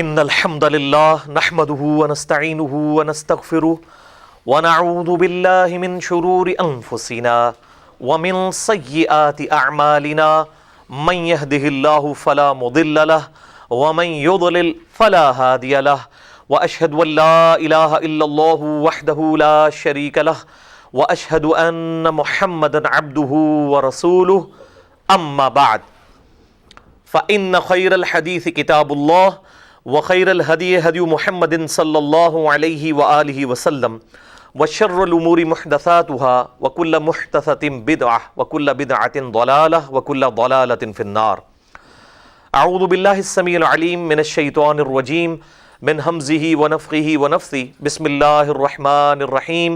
إن الحمد لله نحمده ونستعينه ونستغفره ونعوذ بالله من شرور أنفسنا ومن سيئات أعمالنا من يهده الله فلا مضل له ومن يضلل فلا هادي له وأشهد أن لا إله إلا الله وحده لا شريك له وأشهد أن محمدا عبده ورسوله أما بعد فإن خير الحديث كتاب الله وخير الهدي هدي محمد صلى الله عليه وآله وسلم وشر الأمور محدثاتها وكل محدثة بدعة وكل بدعة ضلالة وكل ضلالة في النار. أعوذ بالله السميع العليم من الشيطان الرجيم من همزه ونفخه ونفثه. بسم الله الرحمن الرحيم.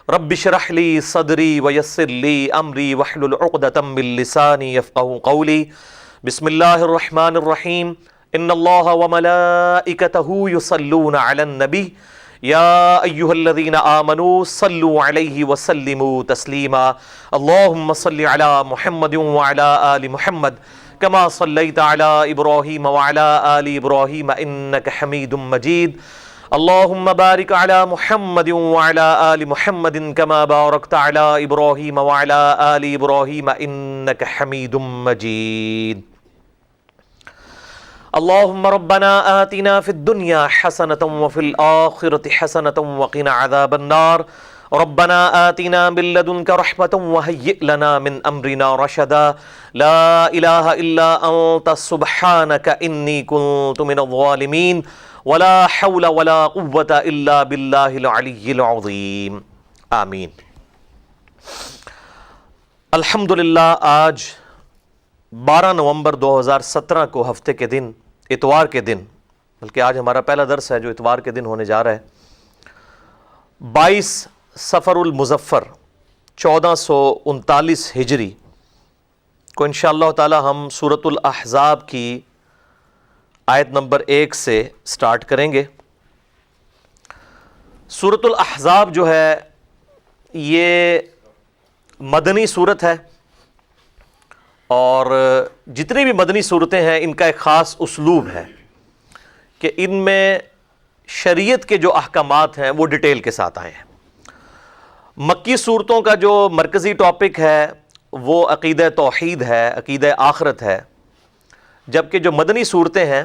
رب اشرح لي صدري ويسر لي أمري واحلل عقدة من لساني يفقهوا قولي. بسم الله الرحمن الرحيم. ان الله وملائكته يصلون على النبي يا ايها الذين آمنوا صلوا عليه وسلموا تسليما. اللهم صل على محمد وعلى آل محمد كما صليت على ابراهيم وعلى آل ابراهيم انك حميد مجيد. اللهم بارك على محمد وعلى آل محمد كما باركت على ابراهيم وعلى آل ابراهيم انك حميد مجيد. اللهم ربنا آتنا في الدنيا حسنة وفي الآخرة حسنة وقنا عذاب النار. ربنا آتنا من لدنك رحمة وهيئ لنا من أمرنا رشدا. لا إله إلا أنت سبحانك إني كنت من الظالمين. ولا حول ولا قوة إلا بالله العلي العظيم. آمین. الحمدللہ آج 12 نومبر 2017 کو ہفتے کے دن، اتوار کے دن، بلکہ آج ہمارا پہلا درس ہے جو اتوار کے دن ہونے جا رہا ہے، 22 صفر المظفر 1439 ہجری کو انشاءاللہ تعالی ہم سورۃ الاحزاب کی آیت نمبر 1 سے سٹارٹ کریں گے. سورۃ الاحزاب جو ہے یہ مدنی صورت ہے، اور جتنی بھی مدنی صورتیں ہیں ان کا ایک خاص اسلوب ہے کہ ان میں شریعت کے جو احکامات ہیں وہ ڈیٹیل کے ساتھ آئے ہیں. مکی صورتوں کا جو مرکزی ٹاپک ہے وہ عقیدہ توحید ہے، عقیدہ آخرت ہے، جبکہ جو مدنی صورتیں ہیں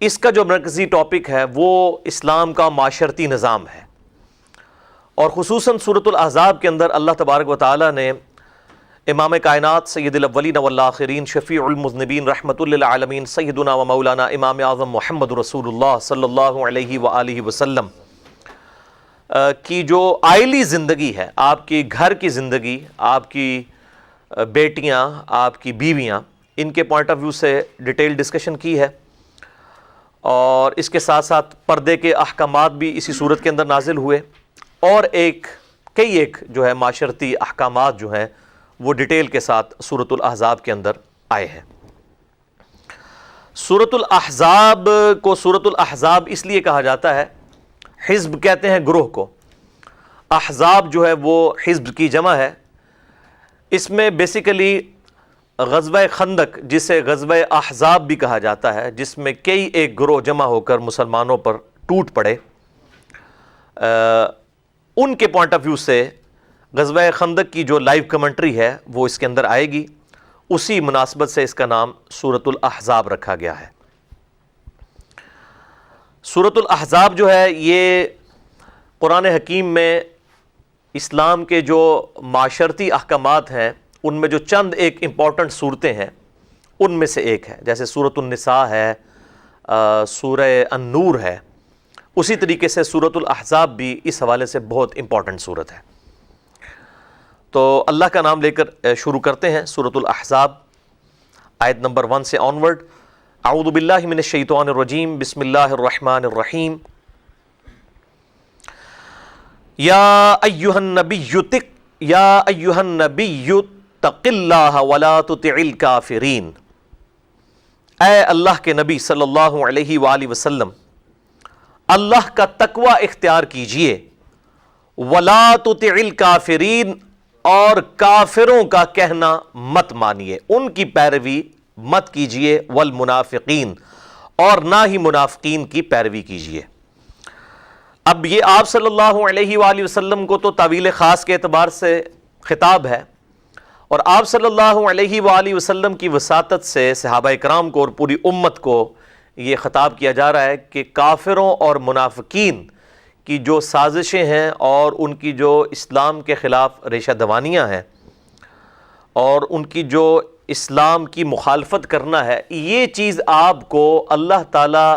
اس کا جو مرکزی ٹاپک ہے وہ اسلام کا معاشرتی نظام ہے. اور خصوصاً سورۃ الاحزاب کے اندر اللہ تبارک و تعالی نے امام کائنات سید الاولین والآخرین شفیع المذنبین رحمۃ للعالمین سیدنا و مولانا امام اعظم محمد رسول اللہ صلی اللہ علیہ وآلہ وسلم کی جو آئلی زندگی ہے، آپ کی گھر کی زندگی، آپ کی بیٹیاں، آپ کی بیویاں، ان کے پوائنٹ آف ویو سے ڈیٹیل ڈسکشن کی ہے. اور اس کے ساتھ ساتھ پردے کے احکامات بھی اسی صورت کے اندر نازل ہوئے، اور کئی ایک جو ہے معاشرتی احکامات جو ہیں وہ ڈیٹیل کے ساتھ سورۃ الاحزاب کے اندر آئے ہیں. سورۃ الاحزاب کو سورۃ الاحزاب اس لیے کہا جاتا ہے، حزب کہتے ہیں گروہ کو، احزاب جو ہے وہ حزب کی جمع ہے. اس میں بیسیکلی غزوہ خندق، جسے غزوہ احزاب بھی کہا جاتا ہے، جس میں کئی ایک گروہ جمع ہو کر مسلمانوں پر ٹوٹ پڑے، ان کے پوائنٹ آف ویو سے غزوہ خندق کی جو لائیو کمنٹری ہے وہ اس کے اندر آئے گی. اسی مناسبت سے اس کا نام سورۃ الاحزاب رکھا گیا ہے. سورۃ الاحزاب جو ہے یہ قرآن حکیم میں اسلام کے جو معاشرتی احکامات ہیں ان میں جو چند ایک امپورٹنٹ صورتیں ہیں ان میں سے ایک ہے. جیسے سورۃ النساء ہے، سورہ النور ہے، اسی طریقے سے سورۃ الاحزاب بھی اس حوالے سے بہت امپورٹنٹ صورت ہے. تو اللہ کا نام لے کر شروع کرتے ہیں سورۃ الاحزاب آیت نمبر 1 سے آنورڈ. اعوذ باللہ من الشیطان الرجیم. بسم اللہ الرحمن الرحیم. یا ایہا النبی اتق اللہ ولا تطع الکافرین. اے اللہ کے نبی صلی اللہ علیہ وآلہ وسلم، اللہ کا تقوی اختیار کیجئے، ولا تطع الکافرین، اور کافروں کا کہنا مت مانیے، ان کی پیروی مت کیجیے، والمنافقین، اور نہ ہی منافقین کی پیروی کیجیے۔ اب یہ آپ صلی اللہ علیہ وآلہ وسلم کو تو تعویل خاص کے اعتبار سے خطاب ہے، اور آپ صلی اللہ علیہ وآلہ وسلم کی وساطت سے صحابہ اکرام کو اور پوری امت کو یہ خطاب کیا جا رہا ہے کہ کافروں اور منافقین کی جو سازشیں ہیں اور ان کی جو اسلام کے خلاف ریشہ دوانیاں ہیں اور ان کی جو اسلام کی مخالفت کرنا ہے، یہ چیز آپ کو اللہ تعالیٰ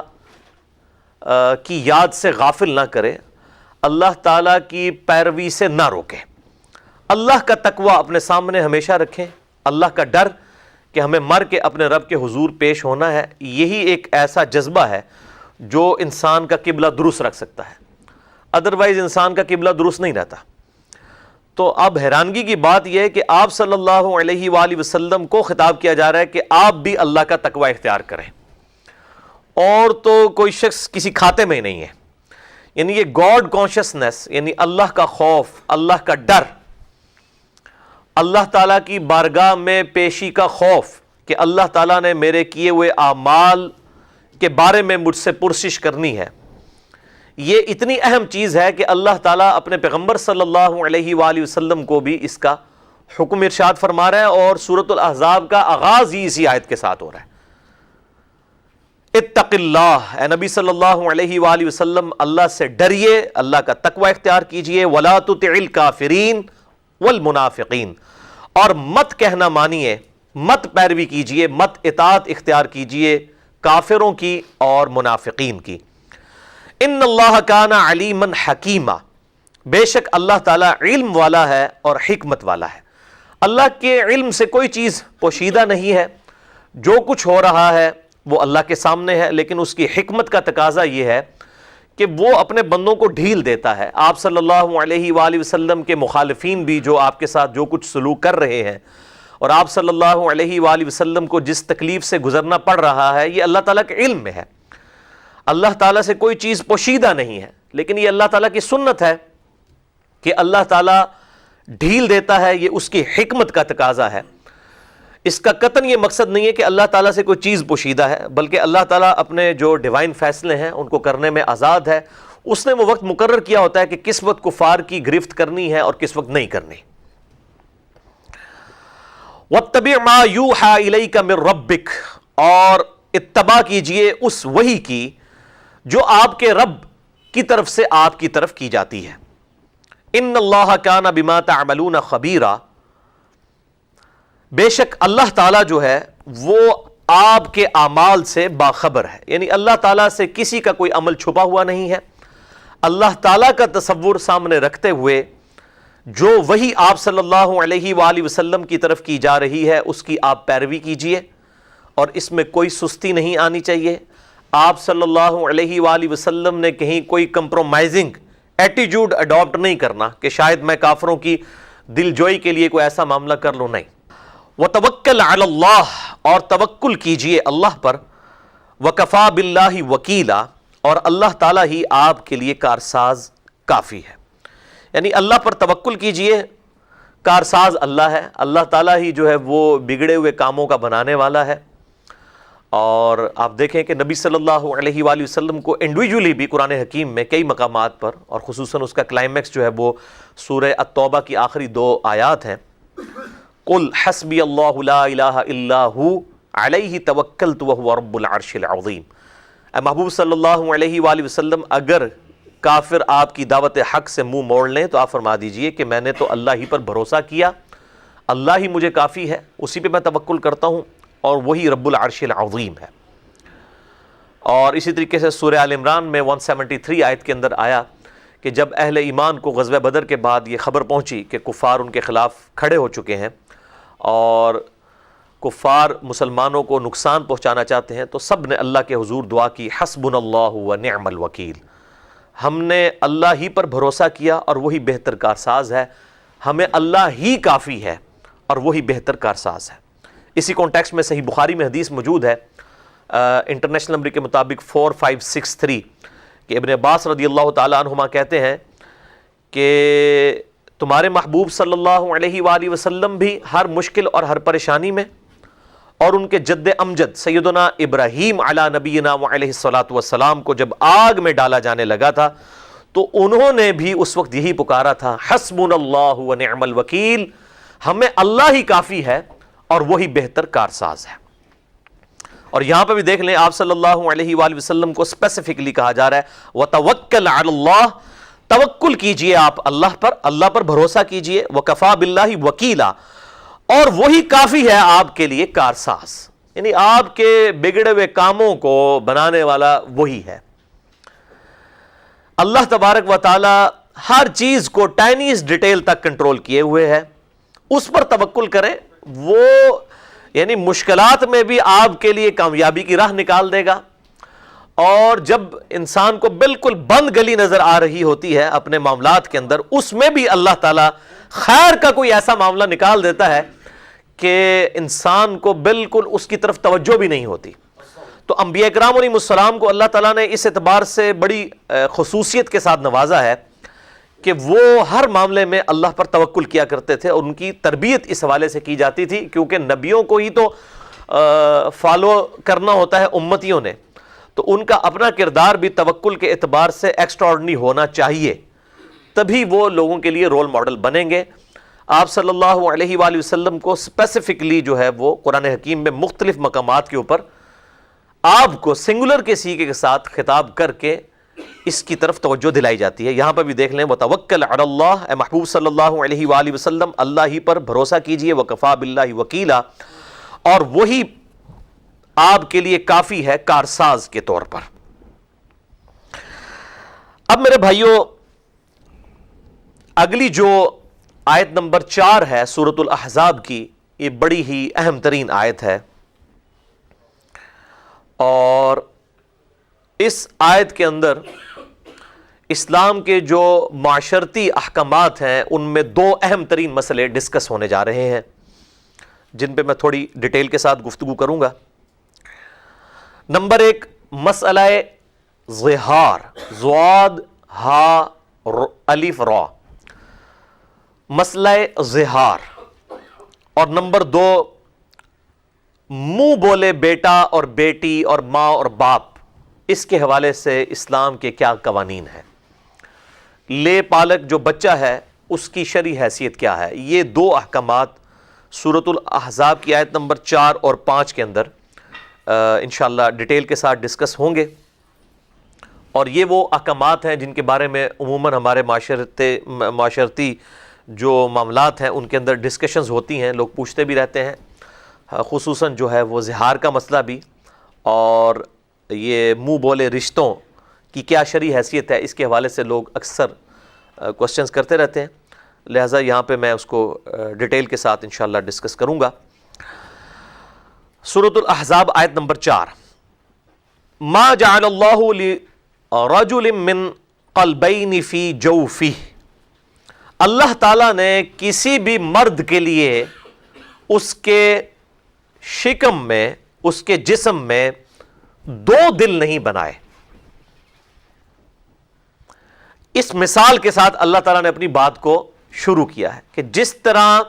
کی یاد سے غافل نہ کرے، اللہ تعالیٰ کی پیروی سے نہ روکے۔ اللہ کا تقوی اپنے سامنے ہمیشہ رکھیں، اللہ کا ڈر کہ ہمیں مر کے اپنے رب کے حضور پیش ہونا ہے، یہی ایک ایسا جذبہ ہے جو انسان کا قبلہ درست رکھ سکتا ہے، ادروائز انسان کا قبلہ درست نہیں رہتا۔ تو اب حیرانگی کی بات یہ ہے کہ آپ صلی اللہ علیہ وآلہ وسلم کو خطاب کیا جا رہا ہے کہ آپ بھی اللہ کا تقوی اختیار کریں، اور تو کوئی شخص کسی کھاتے میں ہی نہیں ہے۔ یعنی یہ گاڈ کانشسنس، یعنی اللہ کا خوف، اللہ کا ڈر، اللہ تعالیٰ کی بارگاہ میں پیشی کا خوف کہ اللہ تعالیٰ نے میرے کیے ہوئے اعمال کے بارے میں مجھ سے پرسش کرنی ہے، یہ اتنی اہم چیز ہے کہ اللہ تعالیٰ اپنے پیغمبر صلی اللہ علیہ وآلہ وسلم کو بھی اس کا حکم ارشاد فرما رہا ہے، اور سورۃ الاحزاب کا آغاز ہی اسی آیت کے ساتھ ہو رہا ہے۔ اتق اللہ، اے نبی صلی اللہ علیہ وآلہ وسلم اللہ سے ڈریے، اللہ کا تقوی اختیار کیجئے، ولا تطع الکافرین والمنافقین، اور مت کہنا مانیے، مت پیروی کیجئے، مت اطاعت اختیار کیجئے کافروں کی اور منافقین کی۔ ان اللہ کان علیما حکیما، بے شک اللہ تعالیٰ علم والا ہے اور حکمت والا ہے۔ اللہ کے علم سے کوئی چیز پوشیدہ نہیں ہے، جو کچھ ہو رہا ہے وہ اللہ کے سامنے ہے، لیکن اس کی حکمت کا تقاضا یہ ہے کہ وہ اپنے بندوں کو ڈھیل دیتا ہے۔ آپ صلی اللہ علیہ وآلہ وسلم کے مخالفین بھی جو آپ کے ساتھ جو کچھ سلوک کر رہے ہیں، اور آپ صلی اللہ علیہ وآلہ وسلم کو جس تکلیف سے گزرنا پڑ رہا ہے، یہ اللہ تعالیٰ کے علم میں ہے۔ اللہ تعالیٰ سے کوئی چیز پوشیدہ نہیں ہے، لیکن یہ اللہ تعالیٰ کی سنت ہے کہ اللہ تعالیٰ ڈھیل دیتا ہے، یہ اس کی حکمت کا تقاضا ہے۔ اس کا قطعاً یہ مقصد نہیں ہے کہ اللہ تعالیٰ سے کوئی چیز پوشیدہ ہے، بلکہ اللہ تعالیٰ اپنے جو ڈیوائن فیصلے ہیں ان کو کرنے میں آزاد ہے۔ اس نے وہ وقت مقرر کیا ہوتا ہے کہ کس وقت کفار کی گرفت کرنی ہے اور کس وقت نہیں کرنی۔ وَاتَّبِعْ مَا يُوحَىٰ إِلَيْكَ مِن رَبِّكَ، اور اتباع کیجئے اس وحی کی جو آپ کے رب کی طرف سے آپ کی طرف کی جاتی ہے۔ ان اللہ کان بما تعملون خبیرا، بے شک اللہ تعالیٰ جو ہے وہ آپ کے اعمال سے باخبر ہے، یعنی اللہ تعالیٰ سے کسی کا کوئی عمل چھپا ہوا نہیں ہے۔ اللہ تعالیٰ کا تصور سامنے رکھتے ہوئے جو وحی آپ صلی اللہ علیہ وآلہ وسلم کی طرف کی جا رہی ہے اس کی آپ پیروی کیجئے، اور اس میں کوئی سستی نہیں آنی چاہیے۔ آپ صلی اللہ علیہ وآلہ وسلم نے کہیں کوئی کمپرومائزنگ ایٹیٹیوڈ اڈاپٹ نہیں کرنا کہ شاید میں کافروں کی دل جوئی کے لیے کوئی ایسا معاملہ کر لوں، نہیں۔ وَتَوَكَّلْ عَلَى اللَّهِ، اور توکل کیجئے اللہ پر، وَكَفَى بِاللَّهِ وَكِيلًا، اور اللہ تعالیٰ ہی آپ کے لیے کارساز کافی ہے۔ یعنی اللہ پر توکل کیجئے، کارساز اللہ ہے، اللہ تعالیٰ ہی جو ہے وہ بگڑے ہوئے کاموں کا بنانے والا ہے۔ اور آپ دیکھیں کہ نبی صلی اللہ علیہ وآلہ وسلم کو انڈیویجولی بھی قرآن حکیم میں کئی مقامات پر، اور خصوصاً اس کا کلائمیکس جو ہے وہ سورہ التوبہ کی آخری 2 آیات ہیں، قُلْ حَسْبِيَ اللَّهُ لَا إِلَٰهَ إِلَّا هُوَ عَلَيْهِ تَوَكَّلْتُ وَهُوَ رَبُّ الْعَرْشِ الْعَظِيمِ۔ اے محبوب صلی اللہ علیہ وآلہ وسلم، اگر کافر آپ کی دعوت حق سے منہ موڑ لیں تو آپ فرما دیجئے کہ میں نے تو اللہ ہی پر بھروسہ کیا، اللہ ہی مجھے کافی ہے، اسی پہ میں توکل کرتا ہوں، اور وہی رب العرش العظیم ہے۔ اور اسی طریقے سے سورہ آل عمران میں 173 آیت کے اندر آیا کہ جب اہل ایمان کو غزوہ بدر کے بعد یہ خبر پہنچی کہ کفار ان کے خلاف کھڑے ہو چکے ہیں اور کفار مسلمانوں کو نقصان پہنچانا چاہتے ہیں، تو سب نے اللہ کے حضور دعا کی، حسبنا اللہ ونعم الوکیل، ہم نے اللہ ہی پر بھروسہ کیا اور وہی بہتر کارساز ہے، ہمیں اللہ ہی کافی ہے اور وہی بہتر کارساز ہے۔ اسی کانٹیکسٹ میں صحیح بخاری میں حدیث موجود ہے، انٹرنیشنل نمبر کے مطابق 4563، کہ ابن عباس رضی اللہ تعالیٰ عنہما کہتے ہیں کہ تمہارے محبوب صلی اللہ علیہ وآلہ وسلم بھی ہر مشکل اور ہر پریشانی میں اور ان کے جد امجد سیدنا ابراہیم علی نبینا علیہ الصلوۃ والسلام کو جب آگ میں ڈالا جانے لگا تھا تو انہوں نے بھی اس وقت یہی پکارا تھا، حسبنا اللہ ونعم الوکیل، ہمیں اللہ ہی کافی ہے اور وہی بہتر کارساز ہے۔ اور یہاں پہ بھی دیکھ لیں آپ صلی اللہ علیہ وآلہ وسلم کو اسپیسیفکلی کہا جا رہا ہے وتوکل علی اللہ، توکل کیجئے آپ اللہ پر بھروسہ کیجئے، وکفا باللہ وکیلا، اور وہی کافی ہے آپ کے لیے کارساز، یعنی آپ کے بگڑے ہوئے کاموں کو بنانے والا وہی ہے۔ اللہ تبارک و تعالی ہر چیز کو ٹائنیز ڈیٹیل تک کنٹرول کیے ہوئے ہے، اس پر توکل کریں، وہ یعنی مشکلات میں بھی آپ کے لیے کامیابی کی راہ نکال دے گا۔ اور جب انسان کو بالکل بند گلی نظر آ رہی ہوتی ہے اپنے معاملات کے اندر، اس میں بھی اللہ تعالیٰ خیر کا کوئی ایسا معاملہ نکال دیتا ہے کہ انسان کو بالکل اس کی طرف توجہ بھی نہیں ہوتی۔ تو انبیاء کرام علیہ السلام کو اللہ تعالیٰ نے اس اعتبار سے بڑی خصوصیت کے ساتھ نوازا ہے کہ وہ ہر معاملے میں اللہ پر توکل کیا کرتے تھے، اور ان کی تربیت اس حوالے سے کی جاتی تھی کیونکہ نبیوں کو ہی تو فالو کرنا ہوتا ہے امتیوں نے، تو ان کا اپنا کردار بھی توکل کے اعتبار سے ایکسٹرا آرڈنری ہونا چاہیے، تبھی وہ لوگوں کے لیے رول ماڈل بنیں گے۔ آپ صلی اللہ علیہ وآلہ وسلم کو اسپیسیفکلی جو ہے وہ قرآن حکیم میں مختلف مقامات کے اوپر آپ کو سنگولر کے سیغے کے ساتھ خطاب کر کے اس کی طرف توجہ دلائی جاتی ہے۔ یہاں پر بھی دیکھ لیں وتوکل علی اللہ، اے محبوب صلی اللہ علیہ وآلہ وسلم اللہ ہی پر بھروسہ کیجئے، وکفا باللہ وکیلا، اور وہی آپ کے لیے کافی ہے کارساز کے طور پر۔ اب میرے بھائیوں، اگلی جو آیت نمبر 4 ہے سورۃ الاحزاب کی، یہ بڑی ہی اہم ترین آیت ہے، اور اس آیت کے اندر اسلام کے جو معاشرتی احکامات ہیں ان میں 2 اہم ترین مسئلے ڈسکس ہونے جا رہے ہیں، جن پہ میں تھوڑی ڈیٹیل کے ساتھ گفتگو کروں گا۔ نمبر 1 مسئلہ ظہار، ضاد ہا الف را، مسئلہ ظہار، اور نمبر 2 منہ بولے بیٹا اور بیٹی اور ماں اور باپ، اس کے حوالے سے اسلام کے کیا قوانین ہیں، لے پالک جو بچہ ہے اس کی شرعی حیثیت کیا ہے۔ یہ 2 احکامات سورۃ الاحزاب کی آیت نمبر 4 اور 5 کے اندر انشاءاللہ ڈیٹیل کے ساتھ ڈسکس ہوں گے، اور یہ وہ احکامات ہیں جن کے بارے میں عموماً ہمارے معاشرتی جو معاملات ہیں ان کے اندر ڈسکشنز ہوتی ہیں، لوگ پوچھتے بھی رہتے ہیں، خصوصاً جو ہے وہ ظہار کا مسئلہ بھی، اور یہ منہ بولے رشتوں کی کیا شرعی حیثیت ہے، اس کے حوالے سے لوگ اکثر کوسچنز کرتے رہتے ہیں، لہٰذا یہاں پہ میں اس کو ڈیٹیل کے ساتھ انشاءاللہ ڈسکس کروں گا۔ سورۃ الاحزاب آیت نمبر 4، ما جعل اللہ لرجل من قلبین فی جوفہ، اللہ تعالیٰ نے کسی بھی مرد کے لیے اس کے شکم میں، اس کے جسم میں 2 دل نہیں بنائے۔ اس مثال کے ساتھ اللہ تعالیٰ نے اپنی بات کو شروع کیا ہے کہ جس طرح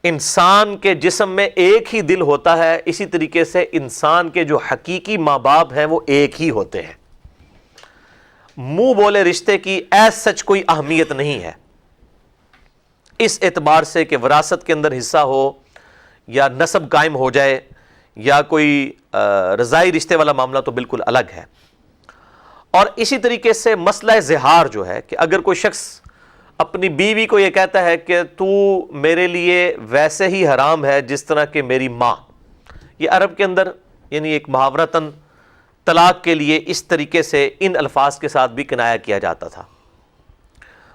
انسان کے جسم میں ایک ہی دل ہوتا ہے، اسی طریقے سے انسان کے جو حقیقی ماں باپ ہیں وہ ایک ہی ہوتے ہیں۔ منہ بولے رشتے کی ایز سچ کوئی اہمیت نہیں ہے، اس اعتبار سے کہ وراثت کے اندر حصہ ہو یا نسب قائم ہو جائے یا کوئی رضائی رشتے والا معاملہ تو بالکل الگ ہے۔ اور اسی طریقے سے مسئلہ ظہار جو ہے کہ اگر کوئی شخص اپنی بیوی کو یہ کہتا ہے کہ تو میرے لیے ویسے ہی حرام ہے جس طرح کہ میری ماں، یہ عرب کے اندر یعنی ایک محاورتاً طلاق کے لیے اس طریقے سے ان الفاظ کے ساتھ بھی کنایا کیا جاتا تھا،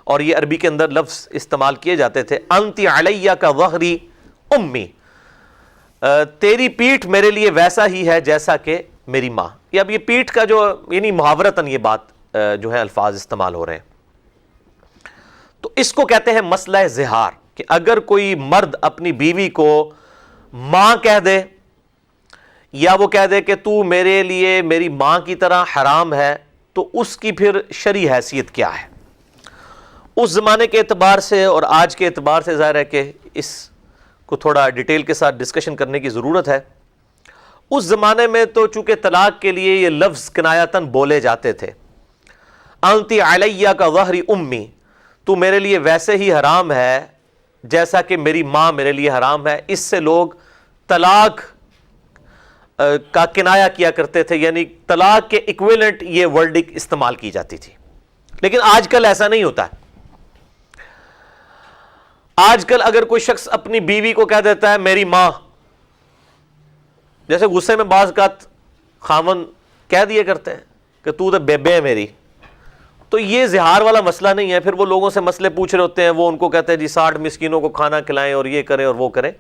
اور یہ عربی کے اندر لفظ استعمال کیے جاتے تھے، انتی علیہ کا ظہری امی، تیری پیٹھ میرے لیے ویسا ہی ہے جیسا کہ میری ماں۔ یہ اب یہ پیٹھ کا جو یعنی محاورتاً یہ بات جو ہے الفاظ استعمال ہو رہے ہیں، تو اس کو کہتے ہیں مسئلہ ظہار، کہ اگر کوئی مرد اپنی بیوی کو ماں کہہ دے یا وہ کہہ دے کہ تو میرے لیے میری ماں کی طرح حرام ہے، تو اس کی پھر شرعی حیثیت کیا ہے۔ اس زمانے کے اعتبار سے اور آج کے اعتبار سے ظاہر ہے کہ اس کو تھوڑا ڈیٹیل کے ساتھ ڈسکشن کرنے کی ضرورت ہے۔ اس زمانے میں تو چونکہ طلاق کے لیے یہ لفظ کنایتاً بولے جاتے تھے، انتی علیہ کا ظہر امی، تو میرے لیے ویسے ہی حرام ہے جیسا کہ میری ماں میرے لیے حرام ہے۔ اس سے لوگ طلاق کا کنایا کیا کرتے تھے، یعنی طلاق کے ایکویلنٹ یہ ورڈنگ استعمال کی جاتی تھی۔ لیکن آج کل ایسا نہیں ہوتا ہے۔ آج کل اگر کوئی شخص اپنی بیوی کو کہہ دیتا ہے میری ماں، جیسے غصے میں بعض اوقات خاوند کہہ دیا کرتے ہیں کہ تو بیبے ہے میری، تو یہ زہار والا مسئلہ نہیں ہے۔ پھر وہ لوگوں سے مسئلے پوچھ رہے ہوتے ہیں، وہ ان کو کہتے ہیں جی 60 مسکینوں کو کھانا کھلائیں اور یہ کریں اور وہ کریں۔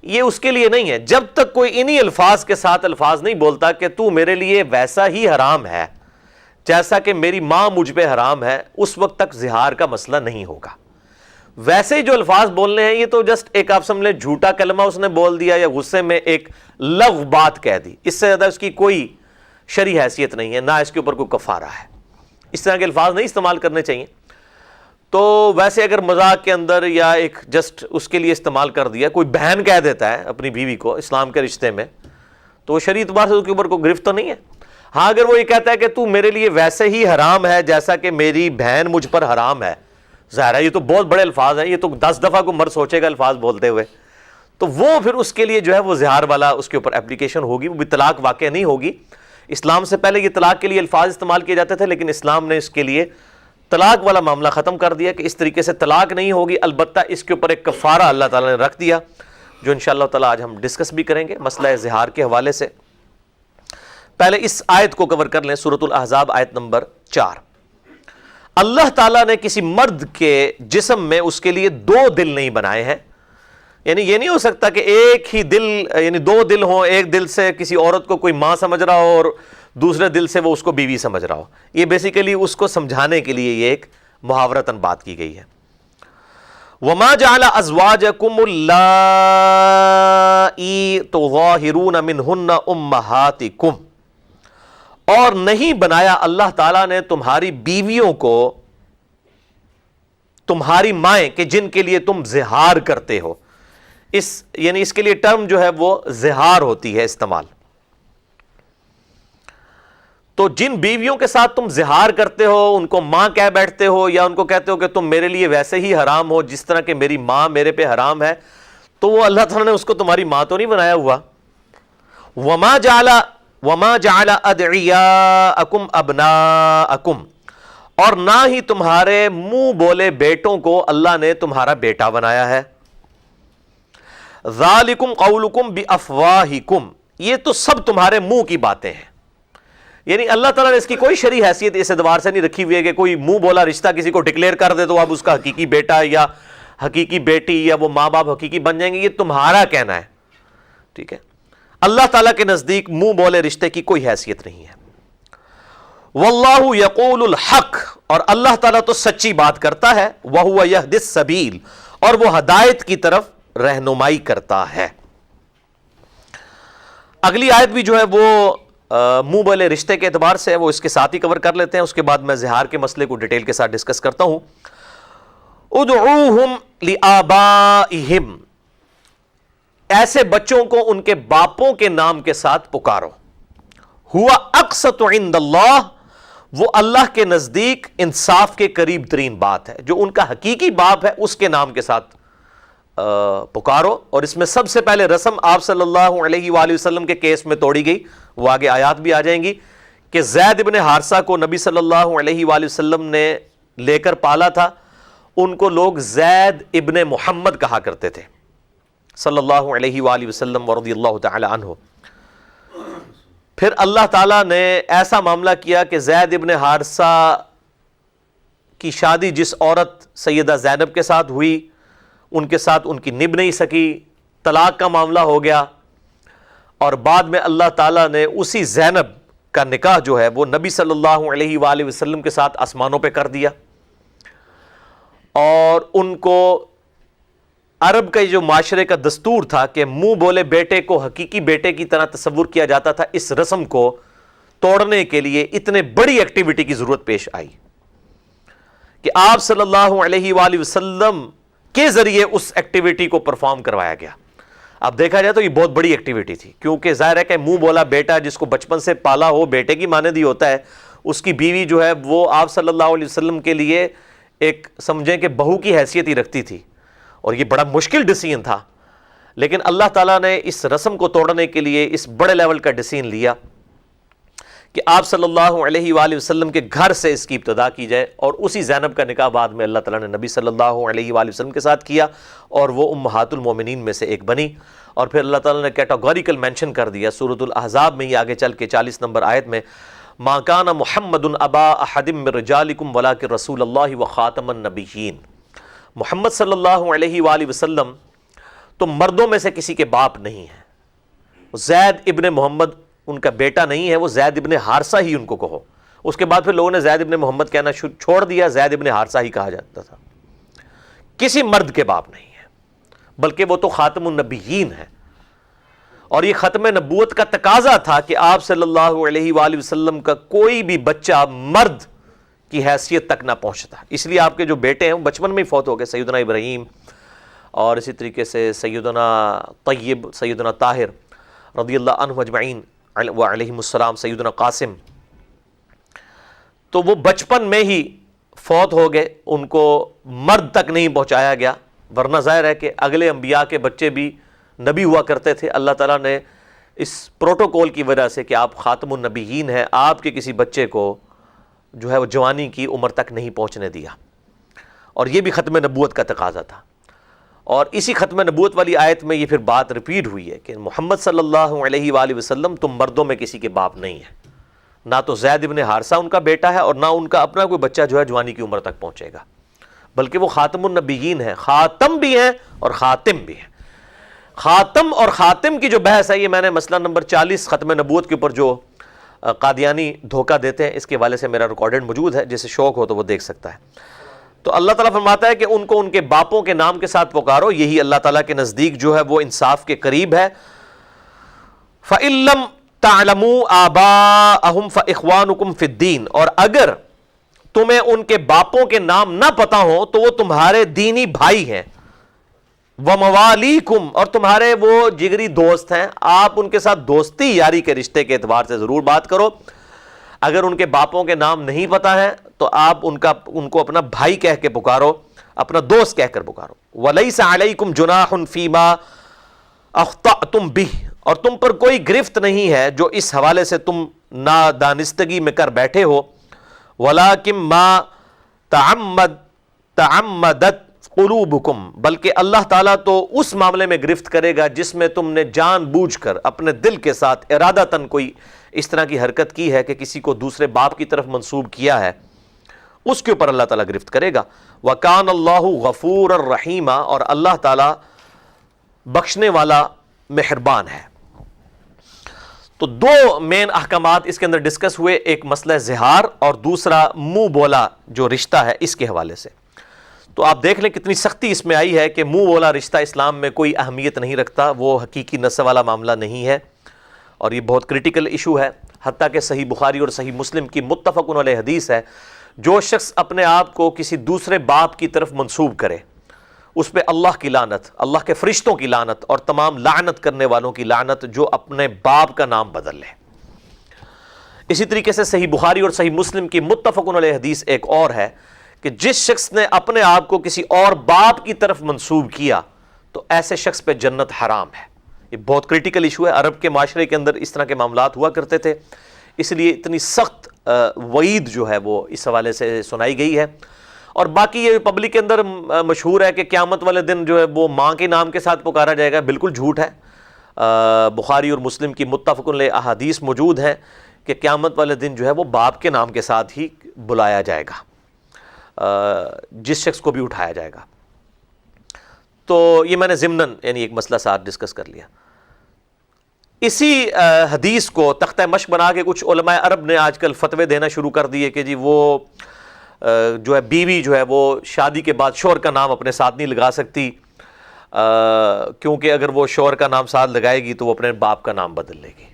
یہ اس کے لیے نہیں ہے، جب تک کوئی انہی الفاظ کے ساتھ الفاظ نہیں بولتا کہ تو میرے لیے ویسا ہی حرام ہے جیسا کہ میری ماں مجھ پہ حرام ہے، اس وقت تک زہار کا مسئلہ نہیں ہوگا۔ ویسے ہی جو الفاظ بولنے ہیں یہ تو جسٹ ایک آپ سمجھ لیں جھوٹا کلمہ اس نے بول دیا یا غصے میں ایک لغو بات کہہ دی، اس سے زیادہ اس کی کوئی شرعی حیثیت نہیں ہے، نہ اس کے اوپر کوئی کفارہ ہے۔ اس طرح کے الفاظ نہیں استعمال کرنے چاہیے۔ تو ویسے اگر مذاق کے اندر یا ایک جسٹ اس کے لیے استعمال کر دیا، کوئی بہن کہہ دیتا ہے اپنی بیوی کو اسلام کے رشتے میں، تو وہ شرعی اعتبار سے اس کے اوپر کوئی گرفت تو نہیں ہے۔ ہاں اگر وہ یہ کہتا ہے کہ تو میرے لیے ویسے ہی حرام ہے جیسا کہ میری بہن مجھ پر حرام ہے، ظاہر ہے یہ تو بہت بڑے الفاظ ہیں، یہ تو 10 دفعہ کو مرد سوچے گا الفاظ بولتے ہوئے، تو وہ پھر اس کے لیے جو ہے وہ زہار والا اس کے اوپر اپلیکیشن ہوگی، وہ بھی طلاق واقع نہیں ہوگی۔ اسلام سے پہلے یہ طلاق کے لیے الفاظ استعمال کیے جاتے تھے، لیکن اسلام نے اس کے لیے طلاق والا معاملہ ختم کر دیا کہ اس طریقے سے طلاق نہیں ہوگی، البتہ اس کے اوپر ایک کفارہ اللہ تعالیٰ نے رکھ دیا، جو انشاءاللہ تعالیٰ آج ہم ڈسکس بھی کریں گے مسئلہ زہار کے حوالے سے۔ پہلے اس آیت کو کور کر لیں، سورۃ الاحزاب آیت نمبر 4۔ اللہ تعالیٰ نے کسی مرد کے جسم میں اس کے لیے 2 دل نہیں بنائے ہیں، یعنی یہ نہیں ہو سکتا کہ ایک ہی دل، یعنی 2 دل ہوں، ایک دل سے کسی عورت کو کوئی ماں سمجھ رہا ہو اور دوسرے دل سے وہ اس کو بیوی سمجھ رہا ہو۔ یہ بیسیکلی اس کو سمجھانے کے لیے یہ ایک محاورتاً بات کی گئی ہے۔ وَمَا جَعَلَ أَزْوَاجَكُمُ اللَّائِي تُظَاهِرُونَ مِنْهُنَّ أُمَّهَاتِكُمْ، اور نہیں بنایا اللہ تعالیٰ نے تمہاری بیویوں کو تمہاری مائیں کہ جن کے لیے تم زہار کرتے ہو، یعنی اس کے لیے ٹرم جو ہے وہ زہار ہوتی ہے استعمال۔ تو جن بیویوں کے ساتھ تم زہار کرتے ہو، ان کو ماں کہہ بیٹھتے ہو یا ان کو کہتے ہو کہ تم میرے لیے ویسے ہی حرام ہو جس طرح کہ میری ماں میرے پہ حرام ہے، تو وہ اللہ تعالیٰ نے اس کو تمہاری ماں تو نہیں بنایا ہوا۔ وَمَا جَعَلَ أَدْعِيَاءَكُمْ أَبْنَاءَكُمْ، اور نہ ہی تمہارے منہ بولے بیٹوں کو اللہ نے تمہارا بیٹا بنایا ہے۔ ذَلِكُمْ قَوْلُكُمْ بِأَفْوَاهِكُمْ، یہ تو سب تمہارے منہ کی باتیں ہیں، یعنی اللہ تعالیٰ نے اس کی کوئی شرعی حیثیت اس اعتبار سے نہیں رکھی ہوئی ہے کہ کوئی منہ بولا رشتہ کسی کو ڈکلیئر کر دے تو اب اس کا حقیقی بیٹا یا حقیقی بیٹی یا وہ ماں باپ حقیقی بن جائیں گے، یہ تمہارا کہنا ہے، ٹھیک ہے۔ اللہ تعالیٰ کے نزدیک منہ بولے رشتے کی کوئی حیثیت نہیں ہے۔ واللہ یقول الحق، اور اللہ تعالیٰ تو سچی بات کرتا ہے، وہو یہدی السبیل، اور وہ ہدایت کی طرف رہنمائی کرتا ہے۔ اگلی آیت بھی جو ہے وہ منہ بولے رشتے کے اعتبار سے وہ اس کے ساتھ ہی کور کر لیتے ہیں، اس کے بعد میں زہار کے مسئلے کو ڈیٹیل کے ساتھ ڈسکس کرتا ہوں۔ ادعوہم لآبائہم، ایسے بچوں کو ان کے باپوں کے نام کے ساتھ پکارو۔ ہوا اقسط عند اللہ، وہ اللہ کے نزدیک انصاف کے قریب ترین بات ہے، جو ان کا حقیقی باپ ہے اس کے نام کے ساتھ پکارو۔ اور اس میں سب سے پہلے رسم آپ صلی اللہ علیہ وآلہ وسلم کے کیس میں توڑی گئی، وہ آگے آیات بھی آ جائیں گی کہ زید ابن حارثہ کو نبی صلی اللہ علیہ وآلہ وسلم نے لے کر پالا تھا، ان کو لوگ زید ابن محمد کہا کرتے تھے صلی اللہ علیہ وآلہ وسلم ورضی اللہ تعالی عنہ۔ پھر اللہ تعالیٰ نے ایسا معاملہ کیا کہ زید ابن حارثہ کی شادی جس عورت سیدہ زینب کے ساتھ ہوئی، ان کے ساتھ ان کی نبھ نہیں سکی، طلاق کا معاملہ ہو گیا، اور بعد میں اللہ تعالیٰ نے اسی زینب کا نکاح جو ہے وہ نبی صلی اللہ علیہ وآلہ وسلم کے ساتھ آسمانوں پہ کر دیا۔ اور ان کو عرب کا جو معاشرے کا دستور تھا کہ منہ بولے بیٹے کو حقیقی بیٹے کی طرح تصور کیا جاتا تھا، اس رسم کو توڑنے کے لیے اتنے بڑی ایکٹیویٹی کی ضرورت پیش آئی کہ آپ صلی اللہ علیہ وآلہ وسلم کے ذریعے اس ایکٹیویٹی کو پرفارم کروایا گیا۔ اب دیکھا جائے تو یہ بہت بڑی ایکٹیویٹی تھی، کیونکہ ظاہر ہے کہ منہ بولا بیٹا جس کو بچپن سے پالا ہو بیٹے کی مانند ہی ہوتا ہے، اس کی بیوی جو ہے وہ آپ صلی اللہ علیہ وسلم کے لیے ایک سمجھیں کہ بہو کی حیثیت ہی رکھتی تھی، اور یہ بڑا مشکل ڈیسیژن تھا، لیکن اللہ تعالیٰ نے اس رسم کو توڑنے کے لیے اس بڑے لیول کا ڈیسیژن لیا کہ آپ صلی اللہ علیہ وآلہ وسلم کے گھر سے اس کی ابتدا کی جائے، اور اسی زینب کا نکاح بعد میں اللہ تعالیٰ نے نبی صلی اللہ علیہ وآلہ وسلم کے ساتھ کیا، اور وہ امہات المومنین میں سے ایک بنی۔ اور پھر اللہ تعالیٰ نے کیٹاگوریکل مینشن کر دیا سورۃ الاحزاب میں، یہ آگے چل کے 40 نمبر آیت میں، ما کان محمد ابا احد من رجالکم ولکن رسول اللہ وخاتم النبیین، محمد صلی اللہ علیہ وآلہ وسلم تو مردوں میں سے کسی کے باپ نہیں ہیں، زید ابن محمد ان کا بیٹا نہیں ہے، وہ زید ابن حارثہ ہی ان کو کہو۔ اس کے بعد پھر لوگوں نے زید ابن محمد کہنا چھوڑ دیا، زید ابن حارثہ ہی کہا جاتا تھا۔ کسی مرد کے باپ نہیں ہے، بلکہ وہ تو خاتم النبیین ہے، اور یہ ختم نبوت کا تقاضا تھا کہ آپ صلی اللہ علیہ وآلہ وسلم کا کوئی بھی بچہ مرد کی حیثیت تک نہ پہنچتا، اس لیے آپ کے جو بیٹے ہیں وہ بچپن میں ہی فوت ہو گئے، سیدنا ابراہیم اور اسی طریقے سے سیدنا طیب، سیدنا طاہر رضی اللہ عنہ اجمعین وعلیہم السلام، سیدنا قاسم، تو وہ بچپن میں ہی فوت ہو گئے، ان کو مرد تک نہیں پہنچایا گیا، ورنہ ظاہر ہے کہ اگلے انبیاء کے بچے بھی نبی ہوا کرتے تھے۔ اللہ تعالیٰ نے اس پروٹوکول کی وجہ سے کہ آپ خاتم النبیین ہیں، آپ کے کسی بچے کو جو ہے وہ جوانی کی عمر تک نہیں پہنچنے دیا، اور یہ بھی ختم نبوت کا تقاضا تھا۔ اور اسی ختم نبوت والی آیت میں یہ پھر بات ریپیٹ ہوئی ہے کہ محمد صلی اللہ علیہ وآلہ وسلم تم مردوں میں کسی کے باپ نہیں ہیں، نہ تو زید ابن حارثہ ان کا بیٹا ہے، اور نہ ان کا اپنا کوئی بچہ جو ہے جوانی کی عمر تک پہنچے گا، بلکہ وہ خاتم النبیین ہیں، خاتم بھی ہیں اور خاتم بھی ہیں۔ خاتم اور خاتم کی جو بحث ہے، یہ میں نے مسئلہ نمبر 40 ختم نبوت کے اوپر جو قادیانی دھوکہ دیتے ہیں، اس کے حوالے سے میرا ریکارڈڈ موجود ہے، جسے شوق ہو تو وہ دیکھ سکتا ہے۔ تو اللہ تعالیٰ فرماتا ہے کہ ان کو ان کے باپوں کے نام کے ساتھ پکارو، یہی اللہ تعالیٰ کے نزدیک جو ہے وہ انصاف کے قریب ہے۔ فَإِن لَّمْ تَعْلَمُوا آبَاءَهُمْ فَإِخْوَانُكُمْ فِي الدِّينِ، اور اگر تمہیں ان کے باپوں کے نام نہ پتہ ہو تو وہ تمہارے دینی بھائی ہیں، وَمَوَالِيكُمْ، اور تمہارے وہ جگری دوست ہیں، آپ ان کے ساتھ دوستی یاری کے رشتے کے اعتبار سے ضرور بات کرو۔ اگر ان کے باپوں کے نام نہیں پتہ ہے تو آپ ان کو اپنا بھائی کہہ کے پکارو، اپنا دوست کہہ کر پکارو۔ وَلَيْسَ عَلَيْكُمْ جُنَاحٌ فِي مَا أَخْطَأْتُمْ بِهِ، اور تم پر کوئی گرفت نہیں ہے جو اس حوالے سے تم نادانستگی میں کر بیٹھے ہو۔ وَلَكِن مَا تَعَمَّدَتْ قُلُوبُكُمْ، بلکہ اللہ تعالیٰ تو اس معاملے میں گرفت کرے گا جس میں تم نے جان بوجھ کر اپنے دل کے ساتھ ارادتاً کوئی اس طرح کی حرکت کی ہے کہ کسی کو دوسرے باپ کی طرف منسوب کیا ہے، اس کے اوپر اللہ تعالیٰ گرفت کرے گا۔ وَكَانَ اللَّهُ غَفُورًا رَحِيمًا، اور اللہ تعالیٰ بخشنے والا مہربان ہے۔ تو دو مین احکامات اس کے اندر ڈسکس ہوئے، ایک مسئلہ زہار اور دوسرا منہ بولا جو رشتہ ہے اس کے حوالے سے۔ تو آپ دیکھ لیں کتنی سختی اس میں آئی ہے کہ منہ بولا رشتہ اسلام میں کوئی اہمیت نہیں رکھتا، وہ حقیقی نسب والا معاملہ نہیں ہے، اور یہ بہت کریٹیکل ایشو ہے، حتیٰ کہ صحیح بخاری اور صحیح مسلم کی متفق علیہ حدیث ہے، جو شخص اپنے آپ کو کسی دوسرے باپ کی طرف منسوب کرے اس پہ اللہ کی لعنت، اللہ کے فرشتوں کی لعنت، اور تمام لعنت کرنے والوں کی لعنت جو اپنے باپ کا نام بدل لے۔ اسی طریقے سے صحیح بخاری اور صحیح مسلم کی متفق علیہ حدیث ایک اور ہے کہ جس شخص نے اپنے آپ کو کسی اور باپ کی طرف منسوب کیا تو ایسے شخص پہ جنت حرام ہے۔ یہ بہت کریٹیکل ایشو ہے، عرب کے معاشرے کے اندر اس طرح کے معاملات ہوا کرتے تھے، اس لیے اتنی سخت وعید جو ہے وہ اس حوالے سے سنائی گئی ہے۔ اور باقی یہ پبلک کے اندر مشہور ہے کہ قیامت والے دن جو ہے وہ ماں کے نام کے ساتھ پکارا جائے گا، بالکل جھوٹ ہے۔ بخاری اور مسلم کی متفق علیہ احادیث موجود ہیں کہ قیامت والے دن جو ہے وہ باپ کے نام کے ساتھ ہی بلایا جائے گا، جس شخص کو بھی اٹھایا جائے گا۔ تو یہ میں نے ضمناً یعنی ایک مسئلہ ساتھ ڈسکس کر لیا۔ اسی حدیث کو تختہ مشق بنا کے کچھ علماء عرب نے آج کل فتوے دینا شروع کر دیے کہ جی وہ جو ہے بیوی جو ہے وہ شادی کے بعد شوہر کا نام اپنے ساتھ نہیں لگا سکتی، کیونکہ اگر وہ شوہر کا نام ساتھ لگائے گی تو وہ اپنے باپ کا نام بدل لے گی،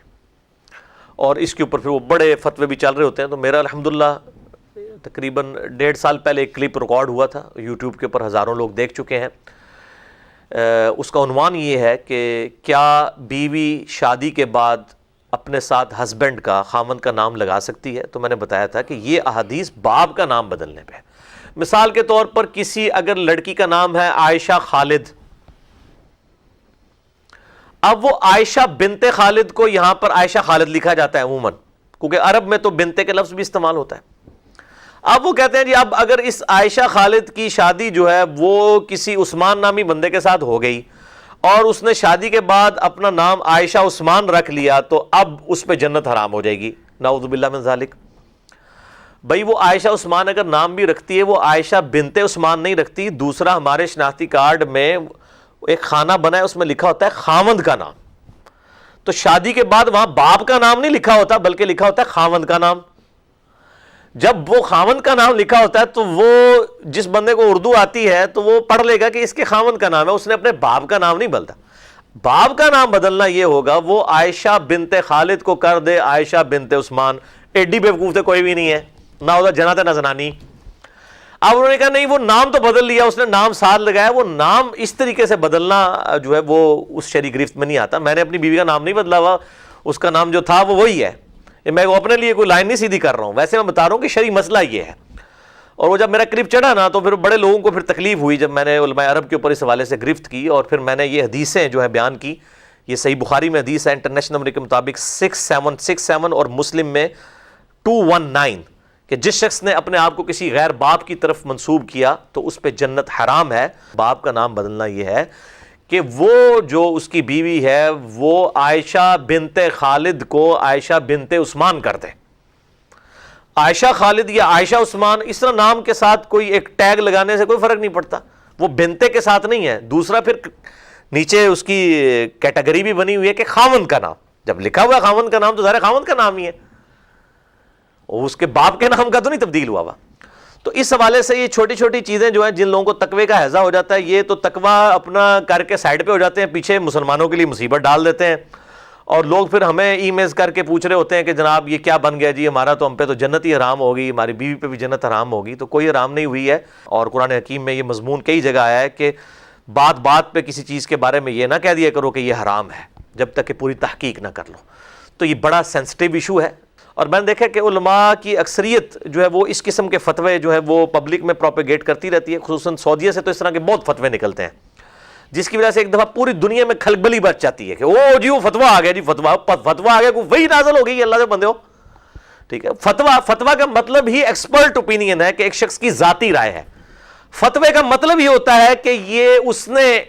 اور اس کے اوپر پھر وہ بڑے فتوے بھی چل رہے ہوتے ہیں۔ تو میرا الحمدللہ تقریباً 1.5 سال پہلے ایک کلپ ریکارڈ ہوا تھا، یوٹیوب کے اوپر ہزاروں لوگ دیکھ چکے ہیں۔ اس کا عنوان یہ ہے کہ کیا بیوی شادی کے بعد اپنے ساتھ ہسبینڈ کا، خاوند کا نام لگا سکتی ہے؟ تو میں نے بتایا تھا کہ یہ احادیث باپ کا نام بدلنے پہ ہے۔ مثال کے طور پر کسی اگر لڑکی کا نام ہے عائشہ خالد، اب وہ عائشہ بنت خالد کو یہاں پر عائشہ خالد لکھا جاتا ہے عموماً، کیونکہ عرب میں تو بنتے کے لفظ بھی استعمال ہوتا ہے۔ اب وہ کہتے ہیں جی اب اگر اس عائشہ خالد کی شادی جو ہے وہ کسی عثمان نامی بندے کے ساتھ ہو گئی اور اس نے شادی کے بعد اپنا نام عائشہ عثمان رکھ لیا تو اب اس پہ جنت حرام ہو جائے گی، نعوذ باللہ من ذالک۔ بھئی وہ عائشہ عثمان اگر نام بھی رکھتی ہے وہ عائشہ بنت عثمان نہیں رکھتی۔ دوسرا ہمارے شناختی کارڈ میں ایک خانہ بنا ہے، اس میں لکھا ہوتا ہے خاوند کا نام، تو شادی کے بعد وہاں باپ کا نام نہیں لکھا ہوتا بلکہ لکھا ہوتا ہے خاوند کا نام۔ جب وہ خاوند کا نام لکھا ہوتا ہے تو وہ جس بندے کو اردو آتی ہے تو وہ پڑھ لے گا کہ اس کے خاوند کا نام ہے، اس نے اپنے باپ کا نام نہیں بدلا۔ باپ کا نام بدلنا یہ ہوگا وہ عائشہ بنت خالد کو کر دے عائشہ بنت عثمان، ایڈی بیوقوف تو کوئی بھی نہیں ہے، نہ ہوتا جنات نہ زنانی۔ اب انہوں نے کہا نہیں وہ نام تو بدل لیا، اس نے نام ساتھ لگایا، وہ نام اس طریقے سے بدلنا جو ہے وہ اس شرعی گرفت میں نہیں آتا۔ میں نے اپنی بیوی کا نام نہیں بدلا ہوا، اس کا نام جو تھا وہ وہی ہے، میں اپنے لیے کوئی لائن نہیں سیدھی کر رہا ہوں، ویسے میں بتا رہا ہوں کہ شرعی مسئلہ یہ ہے۔ اور وہ جب میرا کلپ چڑھا نا تو پھر بڑے لوگوں کو پھر تکلیف ہوئی جب میں نے علماء عرب کے اوپر اس حوالے سے گرفت کی، اور پھر میں نے یہ حدیثیں جو ہے بیان کی۔ یہ صحیح بخاری میں حدیث ہے انٹرنیشنل نمبر کے مطابق 6767 اور مسلم میں 219 کہ جس شخص نے اپنے آپ کو کسی غیر باپ کی طرف منسوب کیا تو اس پہ جنت حرام ہے۔ باپ کا نام بدلنا یہ ہے کہ وہ جو اس کی بیوی ہے وہ عائشہ بنت خالد کو عائشہ بنت عثمان کر دے۔ عائشہ خالد یا عائشہ عثمان اس طرح نام کے ساتھ کوئی ایک ٹیگ لگانے سے کوئی فرق نہیں پڑتا، وہ بنتے کے ساتھ نہیں ہے۔ دوسرا پھر نیچے اس کی کیٹیگری بھی بنی ہوئی ہے کہ خاوند کا نام، جب لکھا ہوا ہے خاوند کا نام تو ظاہر خاوند کا نام ہی ہے، اس کے باپ کے نام کا تو نہیں تبدیل ہوا۔ تو اس حوالے سے یہ چھوٹی چھوٹی چیزیں جو ہیں جن لوگوں کو تقوی کا ہیضہ ہو جاتا ہے یہ تو تقوی اپنا کر کے سائڈ پہ ہو جاتے ہیں، پیچھے مسلمانوں کے لیے مصیبت ڈال دیتے ہیں، اور لوگ پھر ہمیں ای میلز کر کے پوچھ رہے ہوتے ہیں کہ جناب یہ کیا بن گیا جی، ہمارا تو ہم پہ تو جنت ہی حرام ہوگی، ہماری بیوی پہ بھی جنت حرام ہوگی۔ تو کوئی حرام نہیں ہوئی ہے، اور قرآن حکیم میں یہ مضمون کئی جگہ آیا ہے کہ بات بات پہ کسی چیز کے بارے میں یہ نہ کہہ دیا کرو کہ یہ حرام ہے جب تک کہ پوری تحقیق نہ کر لو۔ تو یہ بڑا سینسٹیو ایشو ہے، اور میں نے دیکھا کہ علماء کی اکثریت جو ہے وہ اس قسم کے فتوے جو ہے وہ پبلک میں پروپیگیٹ کرتی رہتی ہے، خصوصاً سعودیہ سے تو اس طرح کے بہت فتوے نکلتے ہیں، جس کی وجہ سے ایک دفعہ پوری دنیا میں کھلبلی بچ جاتی ہے کہ او جی وہ فتویٰ آ گیا جی، فتویٰ آ گیا، کوئی وہی نازل ہو گئی اللہ سے بندے ہو، ٹھیک ہے۔ فتویٰ کا مطلب ہی ایکسپرٹ اوپینین ہے کہ ایک شخص کی ذاتی رائے ہے۔ فتوے کا مطلب یہ ہوتا ہے کہ یہ اس نے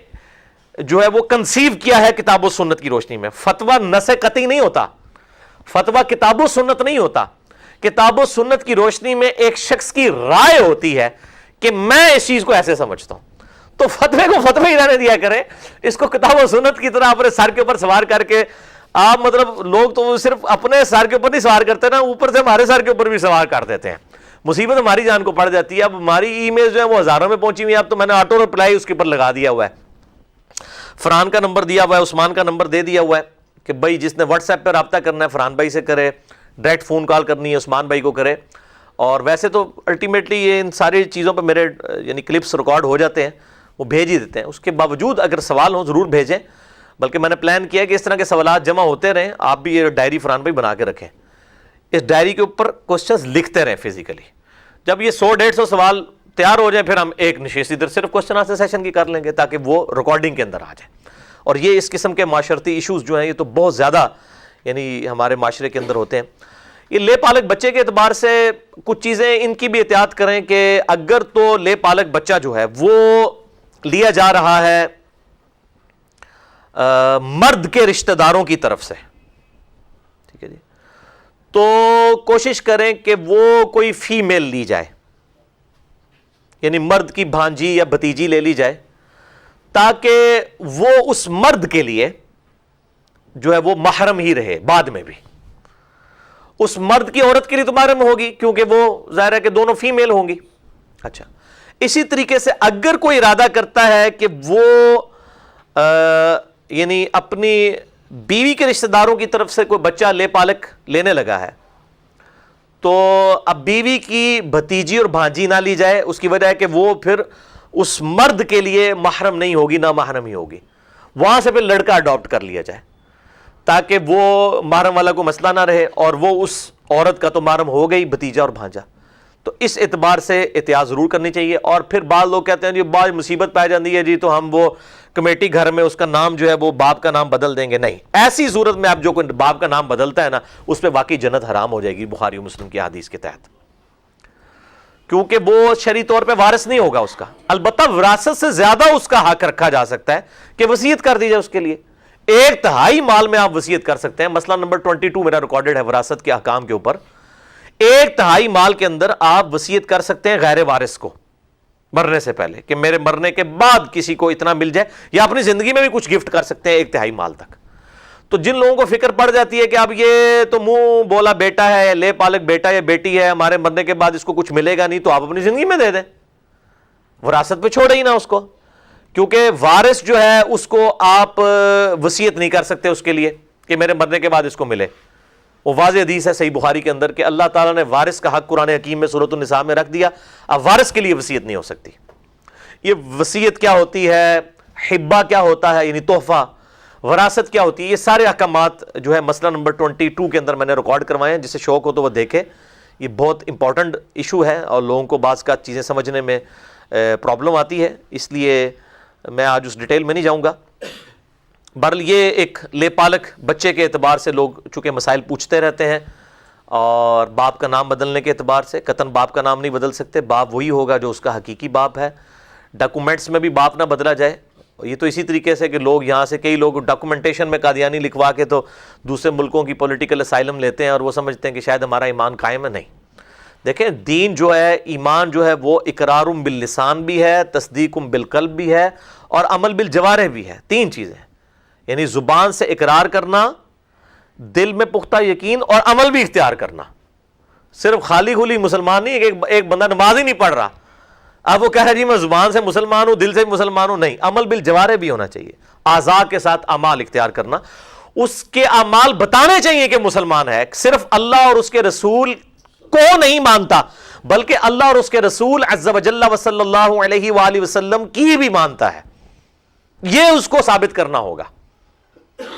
جو ہے وہ کنسیو کیا ہے کتاب و سنت کی روشنی میں۔ فتویٰ نص قطعی نہیں ہوتا، فتویٰ کتاب و سنت نہیں ہوتا، کتاب و سنت کی روشنی میں ایک شخص کی رائے ہوتی ہے کہ میں اس چیز کو ایسے سمجھتا ہوں، تو فتوے کو فتوی ہی رہنے دیا کریں، اس کو کتاب و سنت کی طرح اپنے سر کے اوپر سوار کر کے آپ مطلب لوگ تو صرف اپنے سر کے اوپر نہیں سوار کرتے نا، اوپر سے ہمارے سر کے اوپر بھی سوار کر دیتے ہیں، مصیبت ہماری جان کو پڑ جاتی ہے۔ اب ہماری ای میل جو ہے وہ ہزاروں میں پہنچی ہوئی ہے، اب تو میں نے آٹو رپلائی اس کے اوپر لگا دیا ہوا ہے، فرحان کا نمبر دیا ہوا ہے، عثمان کا نمبر دے دیا ہوا ہے کہ بھائی جس نے واٹس ایپ پہ رابطہ کرنا ہے فرحان بھائی سے کرے، ڈائریکٹ فون کال کرنی ہے عثمان بھائی کو کرے۔ اور ویسے تو الٹیمیٹلی یہ ان ساری چیزوں پہ میرے یعنی کلپس ریکارڈ ہو جاتے ہیں، وہ بھیج ہی دیتے ہیں، اس کے باوجود اگر سوال ہوں ضرور بھیجیں، بلکہ میں نے پلان کیا کہ اس طرح کے سوالات جمع ہوتے رہیں، آپ بھی یہ ڈائری فرحان بھائی بنا کے رکھیں، اس ڈائری کے اوپر کوسچنز لکھتے رہیں فزیکلی۔ جب یہ 100-150 سوال تیار ہو جائیں پھر ہم ایک نشست ادھر صرف کوسچن آنسر سیشن کی کر لیں گے تاکہ وہ ریکارڈنگ کے اندر آ جائے۔ اور یہ اس قسم کے معاشرتی ایشوز جو ہیں یہ تو بہت زیادہ یعنی ہمارے معاشرے کے اندر ہوتے ہیں۔ یہ لے پالک بچے کے اعتبار سے کچھ چیزیں ان کی بھی احتیاط کریں کہ اگر تو لے پالک بچہ جو ہے وہ لیا جا رہا ہے مرد کے رشتہ داروں کی طرف سے، ٹھیک ہے جی، تو کوشش کریں کہ وہ کوئی فیمیل لی جائے، یعنی مرد کی بھانجی یا بھتیجی لے لی جائے، تاکہ وہ اس مرد کے لیے جو ہے وہ محرم ہی رہے، بعد میں بھی اس مرد کی عورت کے لیے تو محرم ہوگی کیونکہ وہ ظاہر ہے کہ دونوں فیمیل ہوں گی۔ اچھا، اسی طریقے سے اگر کوئی ارادہ کرتا ہے کہ وہ یعنی اپنی بیوی کے رشتہ داروں کی طرف سے کوئی بچہ لے پالک لینے لگا ہے، تو اب بیوی کی بھتیجی اور بھانجی نہ لی جائے، اس کی وجہ ہے کہ وہ پھر اس مرد کے لیے محرم نہیں ہوگی، نہ محرم ہی ہوگی، وہاں سے پھر لڑکا اڈاپٹ کر لیا جائے تاکہ وہ محرم والا کو مسئلہ نہ رہے، اور وہ اس عورت کا تو محرم ہو گئی بھتیجا اور بھانجا۔ تو اس اعتبار سے احتیاط ضرور کرنی چاہیے۔ اور پھر بعض لوگ کہتے ہیں جی بعض مصیبت پائی جاتی ہے جی تو ہم وہ کمیٹی گھر میں اس کا نام جو ہے وہ باپ کا نام بدل دیں گے، نہیں، ایسی صورت میں آپ جو کوئی باپ کا نام بدلتا ہے نا اس پہ واقعی جنت حرام ہو جائے گی بخاری و مسلم کی حدیث کے تحت، کیونکہ وہ شرعی طور پہ وارث نہیں ہوگا اس کا۔ البتہ وراثت سے زیادہ اس کا حق رکھا جا سکتا ہے کہ وصیت کر دی جائے اس کے لیے، 1/3 مال میں آپ وصیت کر سکتے ہیں۔ مسئلہ نمبر 22 میرا ریکارڈڈ ہے وراثت کے احکام کے اوپر، 1/3 مال کے اندر آپ وصیت کر سکتے ہیں غیر وارث کو مرنے سے پہلے، کہ میرے مرنے کے بعد کسی کو اتنا مل جائے، یا اپنی زندگی میں بھی کچھ گفٹ کر سکتے ہیں 1/3 مال تک۔ تو جن لوگوں کو فکر پڑ جاتی ہے کہ اب یہ تو منہ بولا بیٹا ہے یا لے پالک بیٹا یا بیٹی ہے، ہمارے مرنے کے بعد اس کو کچھ ملے گا نہیں، تو آپ اپنی زندگی میں دے دیں، وراثت پہ چھوڑے ہی نہ اس کو، کیونکہ وارث جو ہے اس کو آپ وصیت نہیں کر سکتے اس کے لیے کہ میرے مرنے کے بعد اس کو ملے۔ وہ واضح حدیث ہے صحیح بخاری کے اندر کہ اللہ تعالیٰ نے وارث کا حق قرآن حکیم میں سورۃ النساء میں رکھ دیا، اب وارث کے لیے وصیت نہیں ہو سکتی۔ یہ وصیت کیا ہوتی ہے، حبہ کیا ہوتا ہے یعنی تحفہ، وراثت کیا ہوتی ہے، یہ سارے احکامات جو ہے مسئلہ نمبر 22 کے اندر میں نے ریکارڈ کروائے ہیں، جسے شوق ہو تو وہ دیکھے۔ یہ بہت امپورٹنٹ ایشو ہے اور لوگوں کو بعض کا چیزیں سمجھنے میں پرابلم آتی ہے، اس لیے میں آج اس ڈیٹیل میں نہیں جاؤں گا۔ بہرحال یہ ایک لے پالک بچے کے اعتبار سے لوگ چونکہ مسائل پوچھتے رہتے ہیں، اور باپ کا نام بدلنے کے اعتبار سے قطعاً باپ کا نام نہیں بدل سکتے، باپ وہی ہوگا جو اس کا حقیقی باپ ہے۔ ڈاکومنٹس میں بھی باپ نہ بدلا جائے، یہ تو اسی طریقے سے کہ لوگ یہاں سے کئی لوگ ڈاکومنٹیشن میں قادیانی لکھوا کے تو دوسرے ملکوں کی پولیٹیکل اسائلم لیتے ہیں اور وہ سمجھتے ہیں کہ شاید ہمارا ایمان قائم ہے، نہیں۔ دیکھیں دین جو ہے، ایمان جو ہے وہ اقرار باللسان بھی ہے، تصدیق بالقلب بھی ہے، اور عمل بالجوارح بھی ہے، 3 چیزیں، یعنی زبان سے اقرار کرنا، دل میں پختہ یقین اور عمل بھی اختیار کرنا۔ صرف خالی خلی مسلمان نہیں کہ ایک بندہ نماز ہی نہیں پڑھ رہا اب وہ کہہ رہا ہے جی میں زبان سے مسلمان ہوں دل سے مسلمان ہوں، نہیں، عمل بالجوارح بھی ہونا چاہیے، اعضاء کے ساتھ اعمال اختیار کرنا، اس کے اعمال بتانے چاہیے کہ مسلمان ہے، صرف اللہ اور اس کے رسول کو نہیں مانتا بلکہ اللہ اور اس کے رسول عز و جل و صلی اللہ علیہ وآلہ وسلم کی بھی مانتا ہے، یہ اس کو ثابت کرنا ہوگا۔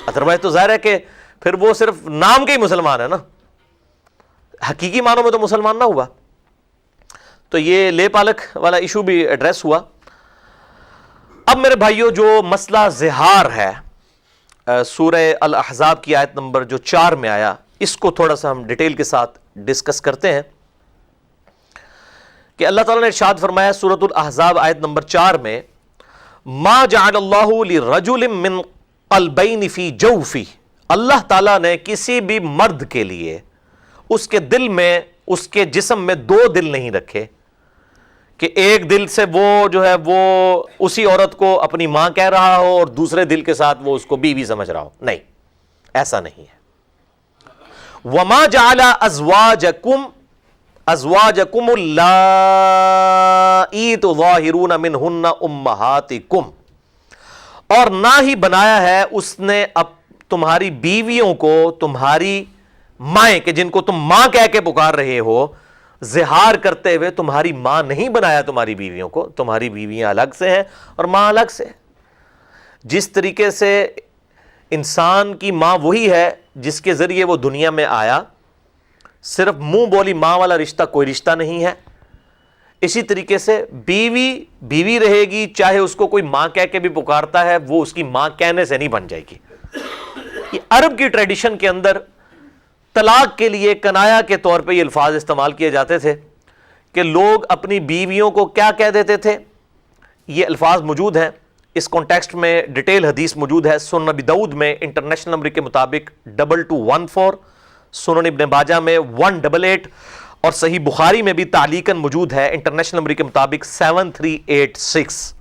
ادروائز تو ظاہر ہے کہ پھر وہ صرف نام کے ہی مسلمان ہے نا، حقیقی معنوں میں تو مسلمان نہ ہوا۔ تو یہ لے پالک والا ایشو بھی ایڈریس ہوا۔ اب میرے بھائیوں جو مسئلہ زہار ہے، سورہ الاحزاب کی آیت نمبر جو 4 میں آیا، اس کو تھوڑا سا ہم ڈیٹیل کے ساتھ ڈسکس کرتے ہیں کہ اللہ تعالیٰ نے ارشاد فرمایا سورۃ الاحزاب آیت نمبر 4 میں، ما جعل اللہ لرجل من قلبین فی جوفی، اللہ تعالیٰ نے کسی بھی مرد کے لیے اس کے دل میں، اس کے جسم میں 2 دل نہیں رکھے کہ ایک دل سے وہ جو ہے وہ اسی عورت کو اپنی ماں کہہ رہا ہو اور دوسرے دل کے ساتھ وہ اس کو بیوی سمجھ رہا ہو، نہیں، ایسا نہیں ہے۔ وما جعل ازواجکم اللائی تظاہرون منہن امہاتکم، اور نہ ہی بنایا ہے اس نے اب تمہاری بیویوں کو تمہاری مائیں، کہ جن کو تم ماں کہہ کے پکار رہے ہو، زہار کرتے ہوئے تمہاری ماں نہیں بنایا تمہاری بیویوں کو، تمہاری بیویاں الگ سے ہیں اور ماں الگ سے۔ جس طریقے سے انسان کی ماں وہی ہے جس کے ذریعے وہ دنیا میں آیا، صرف منہ بولی ماں والا رشتہ کوئی رشتہ نہیں ہے، اسی طریقے سے بیوی رہے گی، چاہے اس کو کوئی ماں کہہ کے بھی پکارتا ہے، وہ اس کی ماں کہنے سے نہیں بن جائے گی۔ یہ عرب کی ٹریڈیشن کے اندر طلاق کے لیے کنایا کے طور پہ یہ الفاظ استعمال کیے جاتے تھے کہ لوگ اپنی بیویوں کو کیا کہہ دیتے تھے، یہ الفاظ موجود ہیں، اس کانٹیکسٹ میں ڈیٹیل حدیث موجود ہے۔ سنن ابی داؤد میں انٹرنیشنل نمبر کے مطابق 2214، سنن ابن ماجہ میں 188، اور صحیح بخاری میں بھی تعلیقاً موجود ہے انٹرنیشنل نمبر کے مطابق 7386،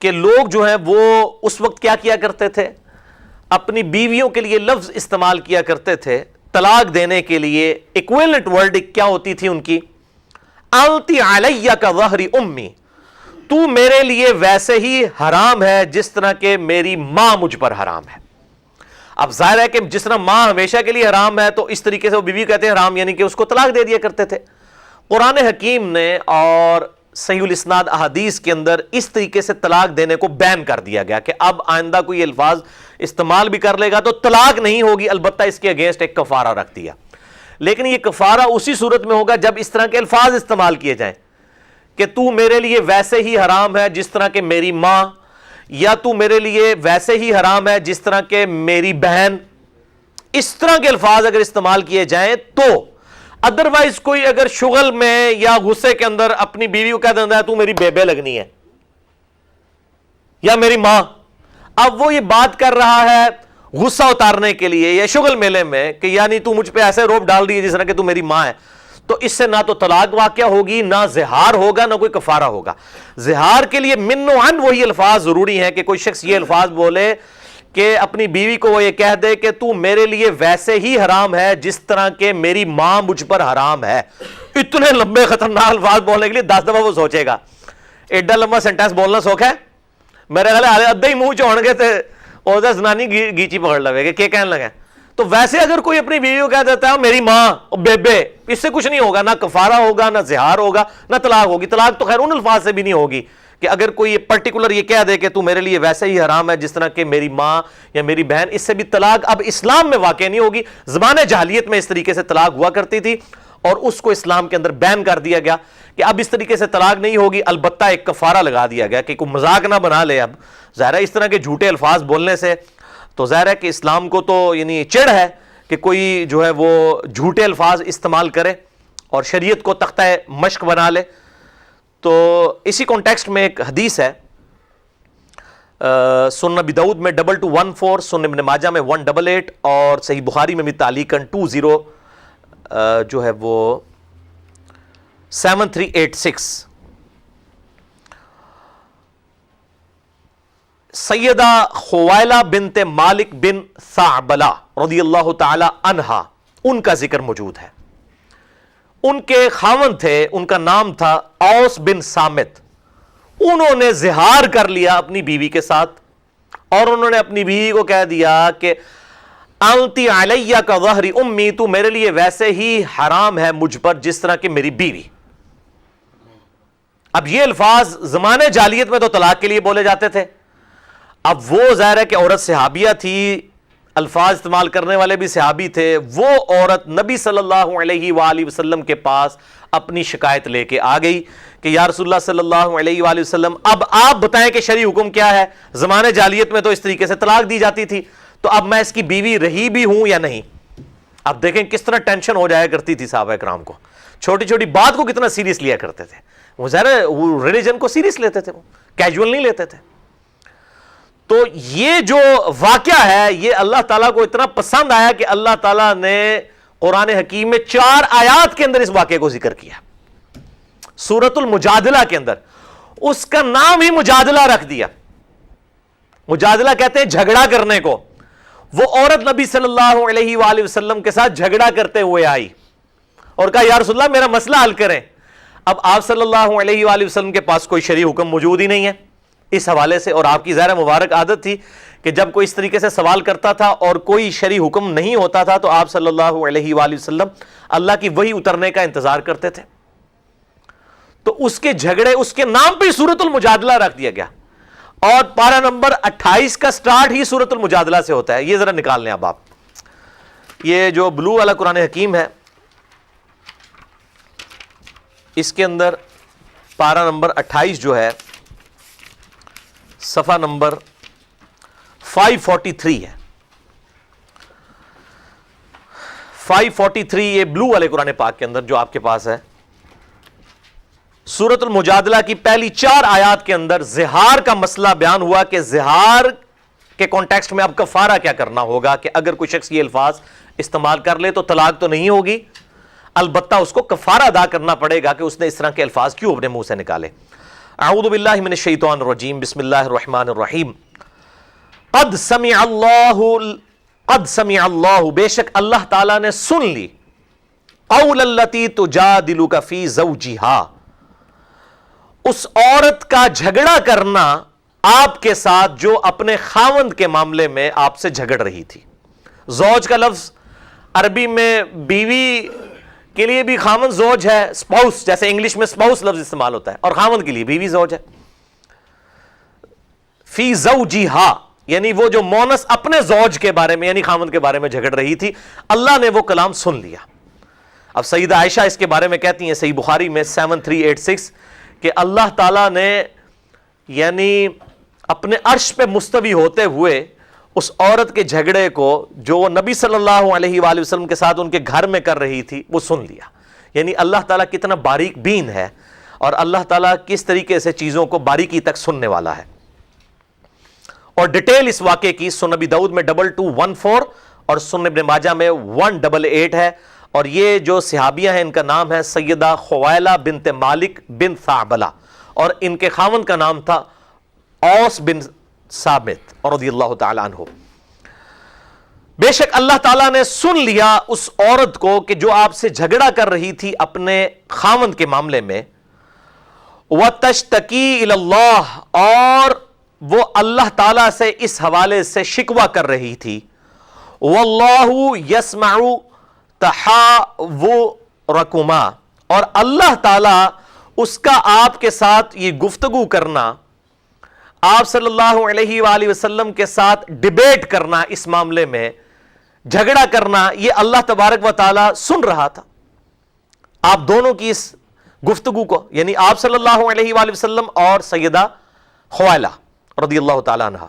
کہ لوگ جو ہیں وہ اس وقت کیا کیا کرتے تھے، اپنی بیویوں کے لیے لفظ استعمال کیا کرتے تھے طلاق دینے کے لیے۔ ایکویلنٹ ورڈ کیا ہوتی تھی ان کی، انت علی کا ظہر امی، تو میرے لیے ویسے ہی حرام ہے جس طرح کہ میری ماں مجھ پر حرام ہے۔ اب ظاہر ہے کہ جس طرح ماں ہمیشہ کے لیے حرام ہے تو اس طریقے سے وہ بیوی کہتے ہیں حرام، یعنی کہ اس کو طلاق دے دیا کرتے تھے۔ قرآن حکیم نے اور صحیح الاسناد احادیث کے اندر اس طریقے سے طلاق دینے کو بین کر دیا گیا کہ اب آئندہ کوئی الفاظ استعمال بھی کر لے گا تو طلاق نہیں ہوگی، البتہ اس کے اگینسٹ ایک کفارہ رکھ دیا۔ لیکن یہ کفارہ اسی صورت میں ہوگا جب اس طرح کے الفاظ استعمال کیے جائیں کہ تو میرے لیے ویسے ہی حرام ہے جس طرح کہ میری ماں، یا تو میرے لیے ویسے ہی حرام ہے جس طرح کہ میری بہن، اس طرح کے الفاظ اگر استعمال کیے جائیں تو ادروائز کوئی اگر شغل میں یا غصے کے اندر اپنی بیوی کو کہہ دیتا ہے تو میری بیبے لگنی ہے یا میری ماں، اب وہ یہ بات کر رہا ہے غصہ اتارنے کے لیے یا شغل میلے میں کہ یعنی تو مجھ پہ ایسے روب ڈال رہی ہے جس طرح کہ تو میری ماں ہے، تو اس سے نہ تو طلاق واقع ہوگی، نہ زہار ہوگا، نہ کوئی کفارہ ہوگا۔ زہار کے لیے من و عن وہی الفاظ ضروری ہیں کہ کوئی شخص یہ الفاظ بولے کہ اپنی بیوی کو وہ یہ کہہ دے کہ تو میرے لیے ویسے ہی حرام ہے جس طرح کہ میری ماں مجھ پر حرام ہے۔ اتنے لمبے خطرناک الفاظ بولنے کے لیے 10 دفعہ وہ سوچے گا، ایڈا لمبا سینٹینس بولنا سوکھ ہے؟ میرے خیال ہے ادھا ہی منہ چوڑ گے تو زنانی گیچی پکڑ لوے گے کہ کہنے لگے۔ تو ویسے اگر کوئی اپنی بیوی کو کہہ دیتا ہے میری ماں بیبے، اس سے کچھ نہیں ہوگا، نہ کفارہ ہوگا، نہ زہار ہوگا، نہ طلاق ہوگی۔ طلاق تو خیر ان الفاظ سے بھی نہیں ہوگی کہ اگر کوئی پرٹیکولر یہ کہہ دے کہ تو میرے لیے ویسے ہی حرام ہے جس طرح کہ میری ماں یا میری بہن، اس سے بھی طلاق اب اسلام میں واقع نہیں ہوگی۔ زمانے جاہلیت میں اس طریقے سے طلاق ہوا کرتی تھی اور اس کو اسلام کے اندر بین کر دیا گیا کہ اب اس طریقے سے طلاق نہیں ہوگی، البتہ ایک کفارہ لگا دیا گیا کہ کوئی مذاق نہ بنا لے۔ اب ظاہر ہے اس طرح کے جھوٹے الفاظ بولنے سے تو ظاہر ہے کہ اسلام کو تو یعنی چڑ ہے کہ کوئی جو ہے وہ جھوٹے الفاظ استعمال کرے اور شریعت کو تختہ مشق بنا لے۔ تو اسی کانٹیکسٹ میں ایک حدیث ہے سنن ابی داؤد میں 2214، سنن ابن ماجہ میں 188 اور صحیح بخاری میں بھی تعلیقاً 20 جو ہے وہ 7386۔ سیدہ خوائلہ بنت مالک بن ثعبلہ رضی اللہ تعالی عنہا، ان کا ذکر موجود ہے۔ ان کے خاوند تھے، ان کا نام تھا اوس بن صامت۔ انہوں نے زہار کر لیا اپنی بیوی کے ساتھ اور انہوں نے اپنی بیوی کو کہہ دیا کہ انتی علیہ کا ظہر امی، تو میرے لیے ویسے ہی حرام ہے مجھ پر جس طرح کہ میری بیوی۔ اب یہ الفاظ زمانے جاہلیت میں تو طلاق کے لیے بولے جاتے تھے، اب وہ ظاہر ہے کہ عورت صحابیہ تھی، الفاظ استعمال کرنے والے بھی صحابی تھے، وہ عورت نبی صلی اللہ علیہ وآلہ وسلم کے پاس اپنی شکایت لے کے آ گئی کہ یا رسول اللہ صلی اللہ علیہ وآلہ وسلم اب آپ بتائیں کہ شرعی حکم کیا ہے؟ زمانے جاہلیت میں تو اس طریقے سے طلاق دی جاتی تھی، تو اب میں اس کی بیوی رہی بھی ہوں یا نہیں؟ اب دیکھیں کس طرح ٹینشن ہو جایا کرتی تھی صحابہ کرام کو، چھوٹی چھوٹی بات کو کتنا سیریس لیا کرتے تھے وہ، ظاہر ہے وہ ریلیجن کو سیریس لیتے تھے، وہ کیجول نہیں لیتے تھے۔ تو یہ جو واقعہ ہے یہ اللہ تعالیٰ کو اتنا پسند آیا کہ اللہ تعالیٰ نے قرآن حکیم میں 4 آیات کے اندر اس واقعے کو ذکر کیا، سورۃ المجادلہ کے اندر اس کا نام ہی مجادلہ رکھ دیا۔ مجادلہ کہتے ہیں جھگڑا کرنے کو۔ وہ عورت نبی صلی اللہ علیہ وآلہ وسلم کے ساتھ جھگڑا کرتے ہوئے آئی اور کہا یا رسول اللہ میرا مسئلہ حل کریں۔ اب آپ صلی اللہ علیہ وآلہ وسلم کے پاس کوئی شرعی حکم موجود ہی نہیں ہے اس حوالے سے، اور آپ کی ظاہر مبارک عادت تھی کہ جب کوئی اس طریقے سے سوال کرتا تھا اور کوئی شرعی حکم نہیں ہوتا تھا تو آپ صلی اللہ علیہ وآلہ وسلم اللہ کی وحی اترنے کا انتظار کرتے تھے۔ تو اس کے جھگڑے، اس کے نام پہ سورۃ المجادلہ رکھ دیا گیا، اور پارہ نمبر 28 کا سٹارٹ ہی سورۃ المجادلہ سے ہوتا ہے۔ یہ ذرا نکال لیں اب آپ، یہ جو بلو والا قرآن حکیم ہے اس کے اندر پارہ نمبر 28 جو ہے صفحہ نمبر 543 ہے۔ 543 یہ بلو والے قرآن پاک کے اندر جو آپ کے پاس ہے، سورۃ المجادلہ کی پہلی 4 آیات کے اندر زہار کا مسئلہ بیان ہوا کہ زہار کے کانٹیکسٹ میں اب کفارہ کیا کرنا ہوگا، کہ اگر کوئی شخص یہ الفاظ استعمال کر لے تو طلاق تو نہیں ہوگی، البتہ اس کو کفارہ ادا کرنا پڑے گا کہ اس نے اس طرح کے الفاظ کیوں اپنے منہ سے نکالے۔ اعوذ باللہ من الشیطان الرجیم، بسم اللہ الرحمن الرحیم۔ قد سمع اللہ، بے شک اللہ تعالیٰ نے سن لی، قول التی تجادلک فی زوجہا، اس عورت کا جھگڑا کرنا آپ کے ساتھ جو اپنے خاوند کے معاملے میں آپ سے جھگڑ رہی تھی۔ زوج کا لفظ عربی میں بیوی کے لیے بھی خامن زوج ہے، اسپاؤس، جیسے انگلش میں اسپاؤس لفظ استعمال ہوتا ہے، اور خامن کے لیے بیوی زوج ہے. فی زوجہا یعنی وہ جو مونس اپنے زوج کے بارے میں یعنی خامن کے بارے میں جھگڑ رہی تھی، اللہ نے وہ کلام سن لیا. اب سیدہ عائشہ اس کے بارے میں کہتی ہیں صحیح بخاری میں 7386 کہ اللہ تعالیٰ نے یعنی اپنے عرش پہ مستوی ہوتے ہوئے اس عورت کے جھگڑے کو جو وہ نبی صلی اللہ علیہ وآلہ وسلم کے ساتھ ان کے گھر میں کر رہی تھی وہ سن لیا. یعنی اللہ تعالیٰ کتنا باریک بین ہے اور اللہ تعالیٰ کس طریقے سے چیزوں کو باریکی تک سننے والا ہے. اور ڈیٹیل اس واقعے کی سنن ابی داؤد میں 2214 اور سنن ابن ماجہ میں 188 ہے. اور یہ جو صحابیہ ہیں ان کا نام ہے سیدہ خویلہ بنت مالک بن ثعبلہ اور ان کے خاوند کا نام تھا اوس بن ثابت رضی اللہ تعالی عنہ. بے شک اللہ تعالیٰ نے سن لیا اس عورت کو کہ جو آپ سے جھگڑا کر رہی تھی اپنے خاوند کے معاملے میں. وَتَشْتَكِي إِلَى اللَّهِ اور وہ اللہ تعالیٰ سے اس حوالے سے شکوہ کر رہی تھی. وَاللَّهُ يَسْمَعُ تَحَاوُرَكُمَا اور اللہ تعالیٰ اس کا آپ کے ساتھ یہ گفتگو کرنا، آپ صلی اللہ علیہ وآلہ وسلم کے ساتھ ڈیبیٹ کرنا، اس معاملے میں جھگڑا کرنا، یہ اللہ تبارک و تعالیٰ سن رہا تھا آپ دونوں کی اس گفتگو کو، یعنی آپ صلی اللہ علیہ وآلہ وسلم اور سیدہ خویلہ رضی اللہ تعالیٰ عنہ.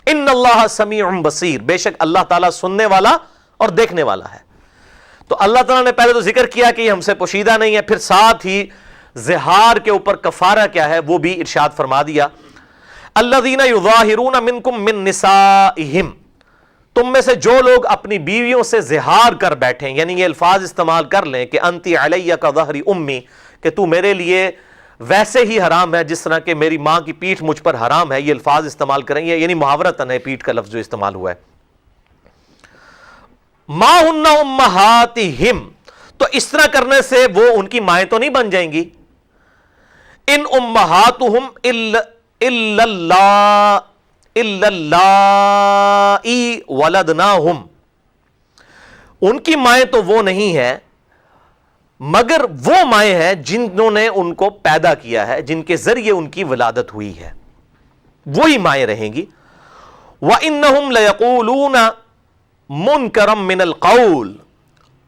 ان اللہ سمیع بصیر بے شک اللہ تعالیٰ سننے والا اور دیکھنے والا ہے. تو اللہ تعالیٰ نے پہلے تو ذکر کیا کہ یہ ہم سے پوشیدہ نہیں ہے، پھر ساتھ ہی زہار کے اوپر کفارہ کیا ہے وہ بھی ارشاد فرما دیا. الذین یظاہرون منکم من نسائہم تم میں سے جو لوگ اپنی بیویوں سے زہار کر بیٹھیں، یعنی یہ الفاظ استعمال کر لیں کہ انتی علیہ کا ظہر امی کہ تو میرے لیے ویسے ہی حرام ہے جس طرح کہ میری ماں کی پیٹھ مجھ پر حرام ہے، یہ الفاظ استعمال کریں گے، یعنی محاورتاً ہے پیٹھ کا لفظ جو استعمال ہوا ہے. ما ہن امہاتہم تو اس طرح کرنے سے وہ ان کی مائیں تو نہیں بن جائیں گی. ان امہاتہم الا اللائی ولدناہم ان کی مائیں تو وہ نہیں ہیں مگر وہ مائیں ہیں جنہوں نے ان کو پیدا کیا ہے، جن کے ذریعے ان کی ولادت ہوئی ہے، وہی مائیں رہیں گی. وَإِنَّهُمْ لَيَقُولُونَ مُنْكَرًا مِنَ الْقَوْلِ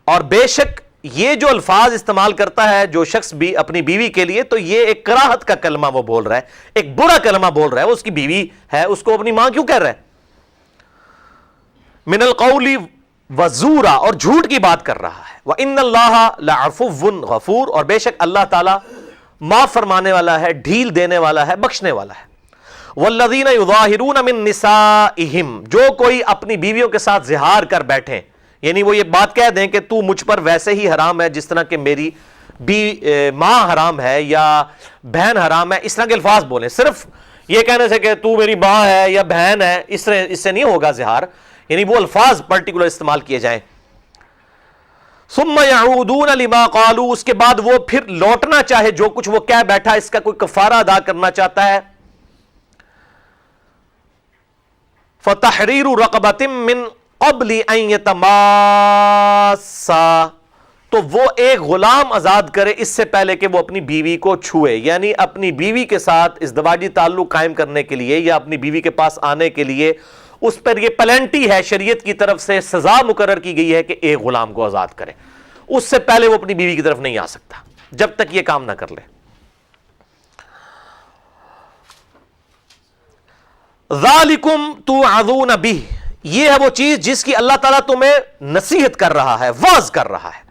اور بے شک یہ جو الفاظ استعمال کرتا ہے جو شخص بھی اپنی بیوی کے لیے تو یہ ایک کراہت کا کلمہ وہ بول رہا ہے، ایک برا کلمہ بول رہا ہے. وہ اس کی بیوی ہے، اس کو اپنی ماں کیوں کہہ رہا ہے؟ من القول وزورا اور جھوٹ کی بات کر رہا ہے. وَإِنَّ اللَّهَ لَعَفُوٌّ غَفُورٌ اور بے شک اللہ تعالیٰ معاف فرمانے والا ہے، ڈھیل دینے والا ہے، بخشنے والا ہے. وَالَّذِينَ يُظَاهِرُونَ مِن نِسَائِهِمْ جو کوئی اپنی بیویوں کے ساتھ زہار کر بیٹھیں، یعنی وہ یہ بات کہہ دیں کہ تو مجھ پر ویسے ہی حرام ہے جس طرح کہ میری ماں حرام ہے یا بہن حرام ہے، اس طرح کے الفاظ بولیں. صرف یہ کہنے سے کہ تو میری ماں ہے یا بہن ہے اس سے نہیں ہوگا زہار، یعنی وہ الفاظ پرٹیکولر استعمال کیے جائیں. ثم يعودون لما قالوا اس کے بعد وہ پھر لوٹنا چاہے جو کچھ وہ کہہ بیٹھا اس کا کوئی کفارہ ادا کرنا چاہتا ہے. فتحریر رقبۃ من قبل ان یتماسا تو وہ ایک غلام آزاد کرے اس سے پہلے کہ وہ اپنی بیوی کو چھوئے، یعنی اپنی بیوی کے ساتھ ازدواجی تعلق قائم کرنے کے لیے یا اپنی بیوی کے پاس آنے کے لیے اس پر یہ پلنٹی ہے، شریعت کی طرف سے سزا مقرر کی گئی ہے کہ ایک غلام کو آزاد کرے. اس سے پہلے وہ اپنی بیوی کی طرف نہیں آ سکتا جب تک یہ کام نہ کر لے. ذالکم توعظون بہ یہ ہے وہ چیز جس کی اللہ تعالیٰ تمہیں نصیحت کر رہا ہے، واعظ کر رہا ہے.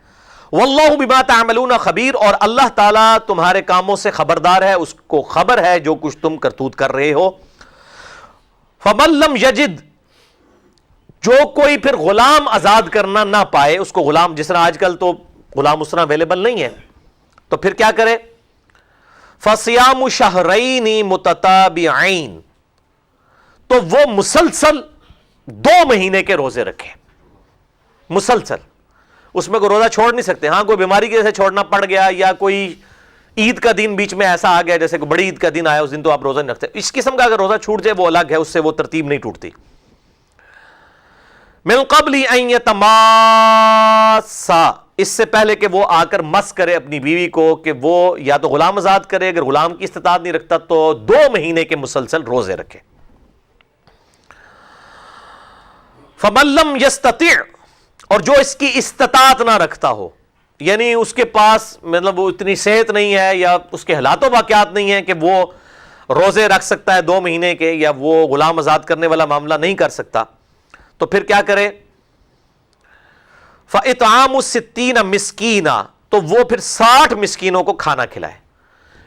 واللہ بما تعملون خبیر اور اللہ تعالیٰ تمہارے کاموں سے خبردار ہے، اس کو خبر ہے جو کچھ تم کرتوت کر رہے ہو. فمن لم یجد جو کوئی پھر غلام آزاد کرنا نہ پائے، اس کو غلام جس طرح آج کل تو غلام اس طرح اویلیبل نہیں ہے تو پھر کیا کرے؟ فصیام شہرین متتابعین تو وہ مسلسل 2 مہینے کے روزے رکھے، مسلسل. اس میں کوئی روزہ چھوڑ نہیں سکتے، ہاں کوئی بیماری کی وجہ سے چھوڑنا پڑ گیا یا کوئی عید کا دن بیچ میں ایسا آ گیا جیسے کوئی بڑی عید کا دن آیا اس دن تو آپ روزہ نہیں رکھتے. اس قسم کا اگر روزہ چھوٹ جائے وہ الگ ہے، اس سے وہ ترتیب نہیں ٹوٹتی. من قبل ان یتماسا، اس سے پہلے کہ وہ آ کر مس کرے اپنی بیوی کو، کہ وہ یا تو غلام آزاد کرے، اگر غلام کی استطاعت نہیں رکھتا تو 2 مہینے کے مسلسل روزے رکھے. فمن لم یستطع، اور جو اس کی استطاعت نہ رکھتا ہو، یعنی اس کے پاس مطلب وہ اتنی صحت نہیں ہے یا اس کے حالات و واقعات نہیں ہیں کہ وہ روزے رکھ سکتا ہے 2 مہینے کے، یا وہ غلام آزاد کرنے والا معاملہ نہیں کر سکتا، تو پھر کیا کرے؟ فَإِطْعَامُ 60 مِسْكِينًا، تو وہ پھر 60 مسکینوں کو کھانا کھلائے.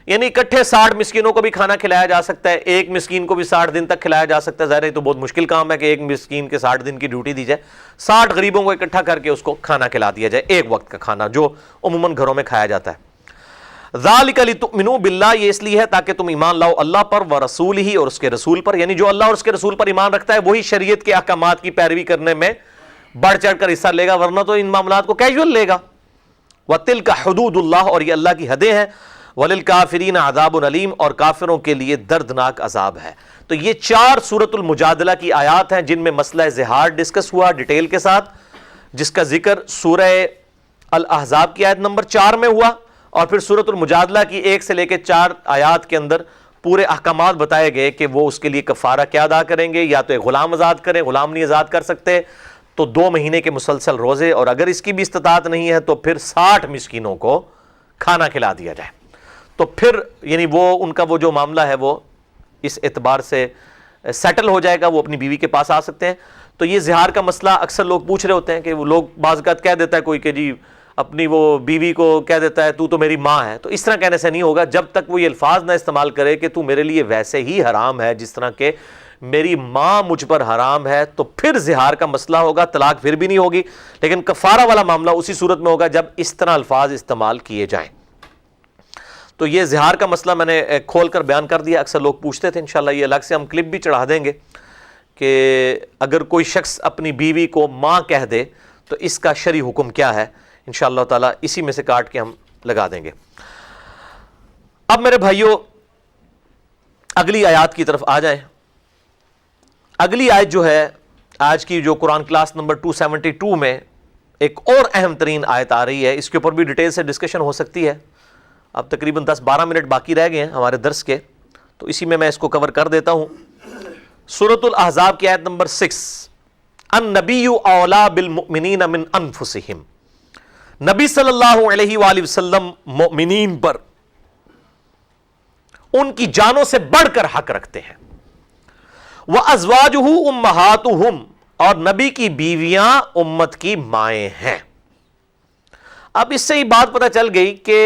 یعنی اکٹھے 60 مسکینوں کو بھی کھانا کھلایا جا سکتا ہے، ایک مسکین کو بھی 60 دن تک کھلایا جا سکتا ہے. ظاہر ہے تو بہت مشکل کام ہے کہ ایک مسکین کے 60 دن کی ڈیوٹی دی جائے. 60 غریبوں کو اکٹھا کر کے اس کو کھانا کھلا دیا جائے، ایک وقت کا کھانا جو عموماً گھروں میں کھایا جاتا ہے. ذَلِكَ لِتُؤْمِنُوا بِاللَّهِ، یہ اس لیے ہے تاکہ تم ایمان لاؤ اللہ پر، وَرَسُولِهِ، اور اس کے رسول پر. یعنی جو اللہ اور اس کے رسول پر ایمان رکھتا ہے وہی شریعت کے احکامات کی پیروی کرنے میں بڑھ چڑھ کر حصہ لے گا، ورنہ تو ان معاملات کو کیجول لے گا. وَتِلْكَ حُدُودُ اللَّهِ، اور یہ اللہ کی حدیں ہیں. وَلِلْكَافِرِينَ عَذَابٌ أَلِيمٌ، اور کافروں کے لیے دردناک عذاب ہے. تو یہ 4 سورۃ المجادلہ کی آیات ہیں جن میں مسئلہ زہار ڈسکس ہوا ڈیٹیل کے ساتھ، جس کا ذکر سورہ الاحزاب کی آیت نمبر 4 میں ہوا، اور پھر سورۃ المجادلہ کی 1 سے لے کے 4 آیات کے اندر پورے احکامات بتائے گئے کہ وہ اس کے لیے کفارہ کیا ادا کریں گے. یا تو ایک غلام آزاد کریں، غلام نہیں آزاد کر سکتے تو 2 مہینے کے مسلسل روزے، اور اگر اس کی بھی استطاعت نہیں ہے تو پھر 60 مسکینوں کو کھانا کھلا دیا جائے. تو پھر یعنی وہ ان کا وہ جو معاملہ ہے وہ اس اعتبار سے سیٹل ہو جائے گا، وہ اپنی بیوی کے پاس آ سکتے ہیں. تو یہ زہار کا مسئلہ اکثر لوگ پوچھ رہے ہوتے ہیں کہ وہ لوگ بعض اوقات کہہ دیتا ہے کوئی کہ جی اپنی وہ بیوی کو کہہ دیتا ہے تو میری ماں ہے. تو اس طرح کہنے سے نہیں ہوگا جب تک وہ یہ الفاظ نہ استعمال کرے کہ تو میرے لیے ویسے ہی حرام ہے جس طرح کہ میری ماں مجھ پر حرام ہے، تو پھر زہار کا مسئلہ ہوگا، طلاق پھر بھی نہیں ہوگی. لیکن کفارہ والا معاملہ اسی صورت میں ہوگا جب اس طرح الفاظ استعمال کیے جائیں. تو یہ زہار کا مسئلہ میں نے کھول کر بیان کر دیا. اکثر لوگ پوچھتے تھے، انشاءاللہ یہ الگ سے ہم کلپ بھی چڑھا دیں گے کہ اگر کوئی شخص اپنی بیوی کو ماں کہہ دے تو اس کا شرعی حکم کیا ہے. انشاءاللہ تعالی اسی میں سے کاٹ کے ہم لگا دیں گے. اب میرے بھائیوں اگلی آیات کی طرف آ جائیں. اگلی آیت جو ہے آج کی جو قرآن کلاس نمبر 272 میں ایک اور اہم ترین آیت آ رہی ہے. اس کے اوپر بھی ڈیٹیل سے ڈسکشن ہو سکتی ہے. اب تقریباً 10-12 منٹ باقی رہ گئے ہیں ہمارے درس کے، تو اسی میں اس کو کور کر دیتا ہوں. سورۃ الاحزاب کی آیت نمبر 6، النبی اولیٰ بالمؤمنین من انفسہم، نبی صلی اللہ علیہ وآلہ وسلم مؤمنین پر ان کی جانوں سے بڑھ کر حق رکھتے ہیں. وَأَزْوَاجُهُ أُمَّهَاتُهُمْ، اور نبی کی بیویاں امت کی مائیں ہیں. اب اس سے ہی بات پتہ چل گئی کہ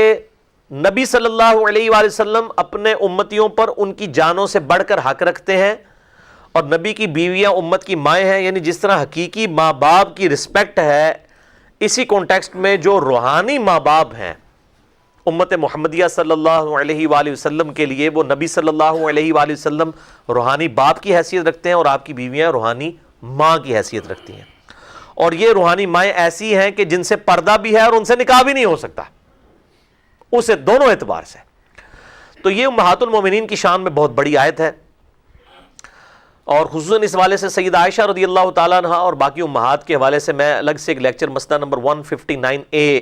نبی صلی اللہ علیہ وآلہ وسلم اپنے امتیوں پر ان کی جانوں سے بڑھ کر حق رکھتے ہیں، اور نبی کی بیویاں امت کی مائیں ہیں. یعنی جس طرح حقیقی ماں باپ کی رسپیکٹ ہے، اسی کانٹیکسٹ میں جو روحانی ماں باپ ہیں امت محمدیہ صلی اللہ علیہ وآلہ وسلم کے لیے، وہ نبی صلی اللہ علیہ وآلہ وسلم روحانی باپ کی حیثیت رکھتے ہیں، اور آپ کی بیویاں روحانی ماں کی حیثیت رکھتی ہیں. اور یہ روحانی مائیں ایسی ہیں کہ جن سے پردہ بھی ہے اور ان سے نکاح بھی نہیں ہو سکتا، اسے دونوں اعتبار سے. تو یہ امہات المومنین کی شان میں بہت بڑی آیت ہے، اور خصوصاً اس حوالے سے سیدہ عائشہ رضی اللہ تعالیٰ عنہ اور باقی امہات کے حوالے سے میں الگ سے ایک لیکچر مسئلہ نمبر 159A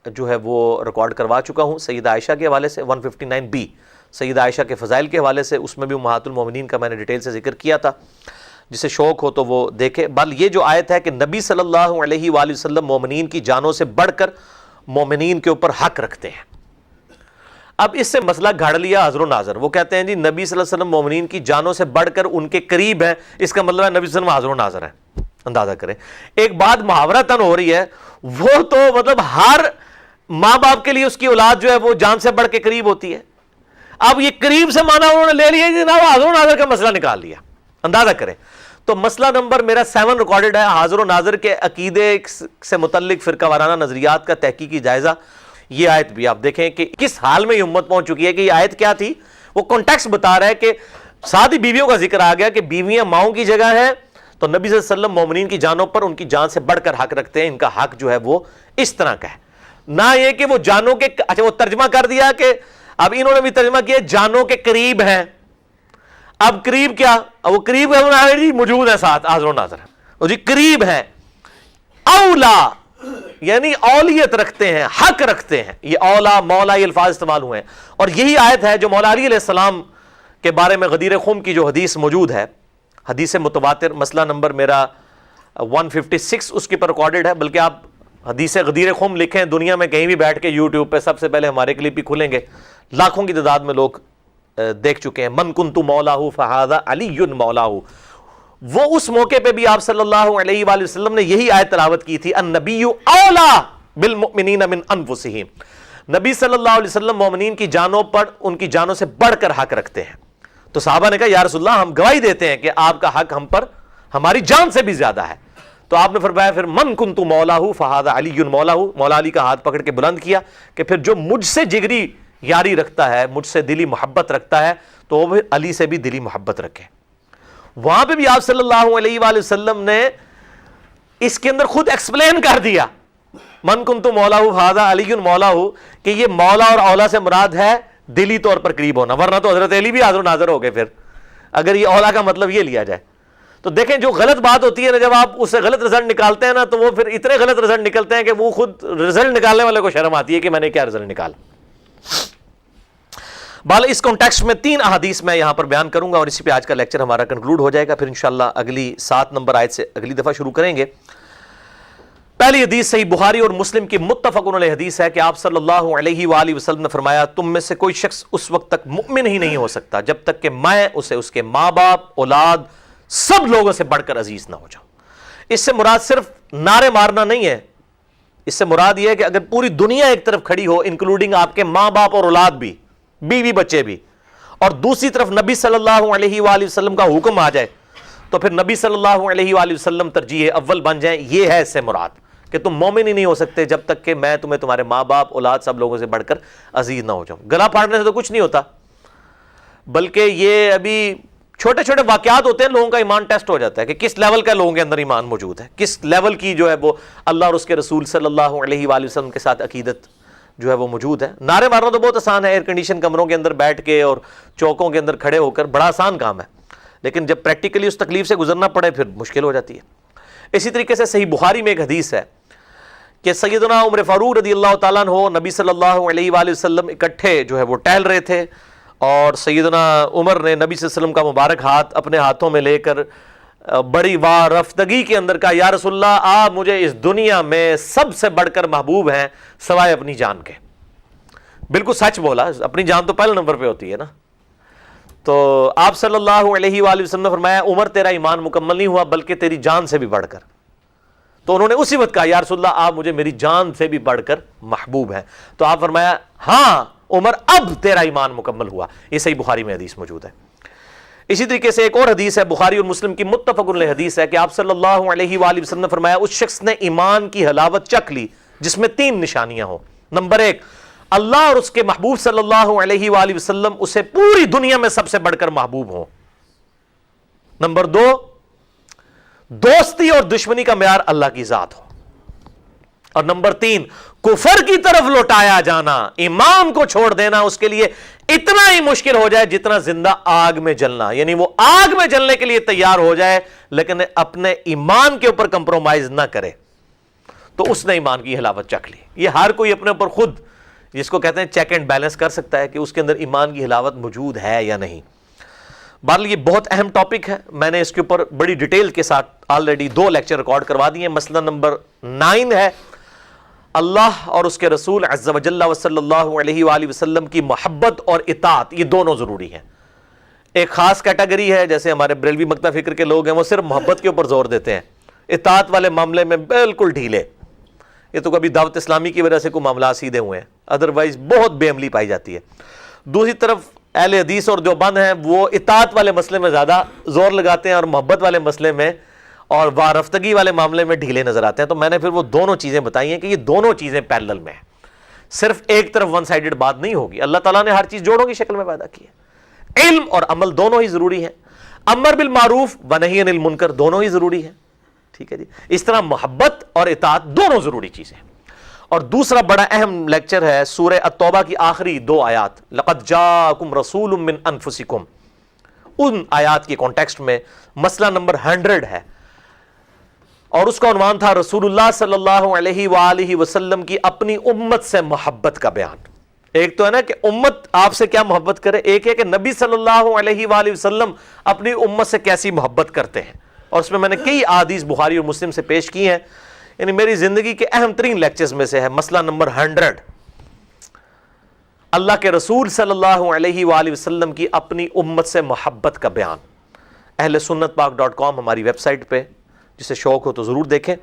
جو ہے وہ ریکارڈ کروا چکا ہوں. سیدہ عائشہ کے حوالے سے 159B سیدہ عائشہ کے فضائل کے حوالے سے، اس میں بھی امہات المومنین کا میں نے ڈیٹیل سے ذکر کیا تھا. جسے شوق ہو تو وہ دیکھے. بل یہ جو آیت ہے کہ نبی صلی اللہ علیہ وآلہ وسلم مومنین کی جانوں سے بڑھ کر مومنین کے اوپر حق رکھتے ہیں. اب اس سے مسئلہ گھڑ لیا حضر و ناظر. وہ کہتے ہیں جی نبی صلی اللہ علیہ وسلم مومنین کی جانوں سے بڑھ کر ان کے قریب ہیں، اس کا مطلب ہے نبی صلی اللہ علیہ وسلم حضر و ناظر ہیں. اندازہ کریں، ایک بات محاورتاً ہو رہی ہے، وہ تو مطلب ہر ماں باپ کے لیے اس کی اولاد جو ہے وہ جان سے بڑھ کے قریب ہوتی ہے. اب یہ قریب سے مانا انہوں نے لے لیا جناب، حاضر و ناظر کا مسئلہ نکال لیا. اندازہ کریں. تو مسئلہ نمبر میرا 7 ریکارڈڈ ہے، حاضر و ناظر کے عقیدے سے متعلق فرقہ وارانہ نظریات کا تحقیقی جائزہ. یہ آیت بھی آپ دیکھیں کہ کس حال میں یہ امت پہنچ چکی ہے کہ یہ آیت کیا تھی. وہ کانٹیکسٹ بتا رہا ہے کہ ساتھ ہی بیویوں کا ذکر آ گیا کہ بیویاں ماؤں کی جگہ ہیں، تو نبی صلی اللہ علیہ وسلم مومنین کی جانوں پر ان کی جان سے بڑھ کر حق رکھتے ہیں. ان کا حق جو ہے وہ اس طرح کا ہے، نہ یہ کہ وہ جانوں کے، اچھا وہ ترجمہ کر دیا کہ اب انہوں نے بھی ترجمہ کیا جانوں کے قریب ہیں. اب قریب کیا؟ اب وہ قریب ہے موجود ہے ساتھ حاضر و ناظر. اور جی قریب ہیں، اولا یعنی اولیت رکھتے ہیں، حق رکھتے ہیں. یہ اولا مولا یہ الفاظ استعمال ہوئے ہیں. اور یہی آیت ہے جو مولا علی علیہ السلام کے بارے میں غدیر خم کی جو حدیث موجود ہے، حدیث متواتر، مسئلہ نمبر میرا 156 اس کے پر ریکارڈڈ ہے. بلکہ آپ حدیث غدیر خم لکھیں دنیا میں کہیں بھی بیٹھ کے یوٹیوب پہ سب سے پہلے ہمارے کلپ ہی کھلیں گے، لاکھوں کی تعداد میں لوگ دیکھ چکے ہیں. من کنت مولاہ فہذا علی مولاہ. وہ اس موقع پہ بھی آپ صلی اللہ علیہ وآلہ وسلم نے یہی آیت تلاوت کی تھی، النبی اولا بالمؤمنین من انفسہم. نبی صلی اللہ علیہ وسلم مومنین کی جانوں پر ان کی جانوں سے بڑھ کر حق رکھتے ہیں. تو صحابہ نے کہا یا رسول اللہ ہم گواہی دیتے ہیں کہ آپ کا حق ہم پر ہماری جان سے بھی زیادہ ہے. تو آپ نے فرمایا پھر من کنت مولاہ فہذا علی مولاہ. مولا علی کا ہاتھ پکڑ کے بلند کیا کہ پھر جو مجھ سے جگری یاری رکھتا ہے، مجھ سے دلی محبت رکھتا ہے، تو وہ علی سے بھی دلی محبت رکھے. وہاں پہ بھی آپ صلی اللہ علیہ وآلہ وسلم نے اس کے اندر خود ایکسپلین کر دیا، من کنت مولاہ فہذا علی مولاہ، کہ یہ مولا اور اولا سے مراد ہے دلی طور پر قریب ہونا، ورنہ تو حضرت علی بھی حاضر و ناظر ہو گئے پھر اگر یہ اولا کا مطلب یہ لیا جائے. تو دیکھیں جو غلط بات ہوتی ہے نا، جب آپ اس سے غلط رزلٹ نکالتے ہیں نا، تو وہ پھر اتنے غلط رزلٹ نکلتے ہیں کہ وہ خود رزلٹ نکالنے والے کو شرم آتی ہے کہ میں نے کیا رزلٹ نکالا. بال اس کانٹیکسٹ میں 3 احادیث میں یہاں پر بیان کروں گا اور اسی پہ آج کا لیکچر ہمارا کنکلوڈ ہو جائے گا. پھر انشاءاللہ اگلی 7 نمبر آیت سے اگلی دفعہ شروع کریں گے. پہلی حدیث صحیح بخاری اور مسلم کی متفق علیہ حدیث ہے کہ آپ صلی اللہ علیہ وآلہ وسلم نے فرمایا تم میں سے کوئی شخص اس وقت تک مؤمن ہی نہیں ہو سکتا جب تک کہ میں اسے اس کے ماں باپ، اولاد، سب لوگوں سے بڑھ کر عزیز نہ ہو جاؤں. اس سے مراد صرف نعرے مارنا نہیں ہے، اس سے مراد یہ ہے کہ اگر پوری دنیا ایک طرف کھڑی ہو انکلوڈنگ آپ کے ماں باپ اور اولاد بھی، بیوی بچے بھی، اور دوسری طرف نبی صلی اللہ علیہ وآلہ وسلم کا حکم آ جائے، تو پھر نبی صلی اللہ علیہ وآلہ وسلم ترجیح اول بن جائیں. یہ ہے اس سے مراد کہ تم مومن ہی نہیں ہو سکتے جب تک کہ میں تمہیں تمہارے ماں باپ، اولاد، سب لوگوں سے بڑھ کر عزیز نہ ہو جاؤں. گلا پھاڑنے سے تو کچھ نہیں ہوتا، بلکہ یہ ابھی چھوٹے چھوٹے واقعات ہوتے ہیں، لوگوں کا ایمان ٹیسٹ ہو جاتا ہے کہ کس لیول کا لوگوں کے اندر ایمان موجود ہے، کس لیول کی جو ہے وہ اللہ اور اس کے رسول صلی اللہ علیہ وآلہ وسلم کے ساتھ عقیدت جو ہے وہ موجود ہے. نعرے مارنا تو بہت آسان ہے، ایئر کنڈیشن کمروں کے اندر بیٹھ کے اور چوکوں کے اندر کھڑے ہو کر، بڑا آسان کام ہے، لیکن جب پریکٹیکلی اس تکلیف سے گزرنا پڑے پھر مشکل ہو جاتی ہے. اسی طریقے سے صحیح بخاری میں ایک حدیث ہے کہ سیدنا عمر فاروق رضی اللہ تعالیٰ عنہ نبی صلی اللہ علیہ وآلہ وسلم اکٹھے جو ہے وہ ٹہل رہے تھے، اور سیدنا عمر نے نبی صلی اللہ علیہ وسلم کا مبارک ہاتھ اپنے ہاتھوں میں لے کر بڑی وارفتگی کے اندر کہا یا رسول اللہ آپ مجھے اس دنیا میں سب سے بڑھ کر محبوب ہیں سوائے اپنی جان کے. بالکل سچ بولا، اپنی جان تو پہلے نمبر پہ ہوتی ہے نا. تو آپ صلی اللہ علیہ وآلہ وسلم نے فرمایا عمر تیرا ایمان مکمل نہیں ہوا بلکہ تیری جان سے بھی بڑھ کر. تو انہوں نے اسی وقت کہا یا رسول اللہ آپ مجھے میری جان سے بھی بڑھ کر محبوب ہیں. تو آپ فرمایا ہاں عمر اب تیرا ایمان مکمل ہوا. یہ صحیح بخاری میں حدیث موجود ہے. اسی طریقے سے ایک اور حدیث ہے بخاری اور مسلم کی متفق علیہ حدیث ہے کہ آپ صلی اللہ علیہ وآلہ وسلم نے فرمایا اس شخص نے ایمان کی حلاوت چکھ لی جس میں 3 نشانیاں ہوں. نمبر 1، اللہ اور اس کے محبوب صلی اللہ علیہ وآلہ وسلم اسے پوری دنیا میں سب سے بڑھ کر محبوب ہوں. نمبر 2، دوستی اور دشمنی کا معیار اللہ کی ذات ہو. اور نمبر 3، کفر کی طرف لوٹایا جانا، ایمان کو چھوڑ دینا اس کے لیے اتنا ہی مشکل ہو جائے جتنا زندہ آگ میں جلنا. یعنی وہ آگ میں جلنے کے لیے تیار ہو جائے لیکن اپنے ایمان کے اوپر کمپرومائز نہ کرے. تو اس نے ایمان کی حلاوت چکھ لی. یہ ہر کوئی اپنے اوپر خود جس کو کہتے ہیں چیک اینڈ بیلنس کر سکتا ہے کہ اس کے اندر ایمان کی حلاوت موجود ہے یا نہیں. بہرحال یہ بہت اہم ٹاپک ہے، میں نے اس کے اوپر بڑی ڈیٹیل کے ساتھ آلریڈی 2 لیکچر ریکارڈ کروا دیے ہیں. مسئلہ نمبر 9 ہے اللہ اور اس کے رسول عز و جل و صلی اللہ علیہ وآلہ وسلم کی محبت اور اطاعت، یہ دونوں ضروری ہیں. ایک خاص کیٹیگری ہے جیسے ہمارے بریلوی مکتب فکر کے لوگ ہیں، وہ صرف محبت کے اوپر زور دیتے ہیں، اطاعت والے معاملے میں بالکل ڈھیلے. یہ تو کبھی دعوت اسلامی کی وجہ سے کوئی معاملات سیدھے ہوئے ہیں، ادروائز بہت بے عملی پائی جاتی ہے. دوسری طرف اہل حدیث اور دیوبند ہیں، وہ اطاعت والے مسئلے میں زیادہ زور لگاتے ہیں اور محبت والے مسئلے میں اور وارفتگی والے معاملے میں ڈھیلے نظر آتے ہیں. تو میں نے پھر وہ دونوں چیزیں بتائی ہیں کہ یہ دونوں چیزیں پیرلل میں ہیں، صرف ایک طرف ون سائیڈڈ بات نہیں ہوگی. اللہ تعالیٰ نے ہر چیز جوڑوں کی شکل میں پیدا کی ہے. علم اور عمل دونوں ہی ضروری ہیں، امر بالمعروف و نہی عن المنکر دونوں ہی ضروری ہیں. ٹھیک ہے جی، اس طرح محبت اور اطاعت دونوں ضروری چیزیں ہیں. اور دوسرا بڑا اہم لیکچر ہے سورہ التوبہ کی آخری 2 آیات، لقد جاءکم رسول من انفسکم. ان آیات کے کانٹیکسٹ میں مسئلہ نمبر 100 ہے اور اس کا عنوان تھا رسول اللہ صلی اللہ علیہ وآلہ وسلم کی اپنی امت سے محبت کا بیان۔ ایک تو ہے نا کہ امت آپ سے کیا محبت کرے، ایک ہے کہ نبی صلی اللہ علیہ وآلہ وسلم اپنی امت سے کیسی محبت کرتے ہیں، اور اس میں میں نے کئی احادیث بخاری اور مسلم سے پیش کی ہیں، یعنی میری زندگی کے اہم ترین لیکچرز میں سے ہے مسئلہ نمبر 100، اللہ کے رسول صلی اللہ علیہ وآلہ وسلم کی اپنی امت سے محبت کا بیان۔ اہل سنت پاک .com ہماری ویب سائٹ پہ، جسے شوق ہو تو ضرور دیکھیں۔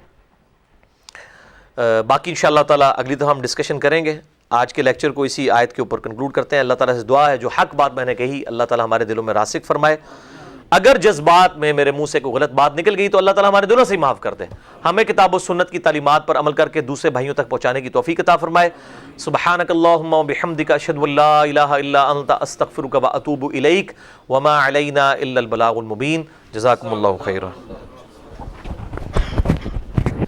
باقی انشاءاللہ تعالیٰ اگلی دفعہ ہم ڈسکشن کریں گے۔ آج کے لیکچر کو اسی آیت کے اوپر کنکلوڈ کرتے ہیں۔ اللہ تعالیٰ سے دعا ہے جو حق بات میں نے کہی اللہ تعالیٰ ہمارے دلوں میں راسخ فرمائے، اگر جذبات میں میرے منہ سے کوئی غلط بات نکل گئی تو اللہ تعالیٰ ہمارے دلوں سے ہی معاف کر دے، ہمیں کتاب و سنت کی تعلیمات پر عمل کر کے دوسرے بھائیوں تک پہنچانے کی توفیق عطا فرمائے۔ سبحانک اللہم و بحمدک، اشہد ان لا الہ الا انت، استغفرک و اتوب الیک، وما علینا الا البلاغ المبین۔ جزاکم اللہ خیرا۔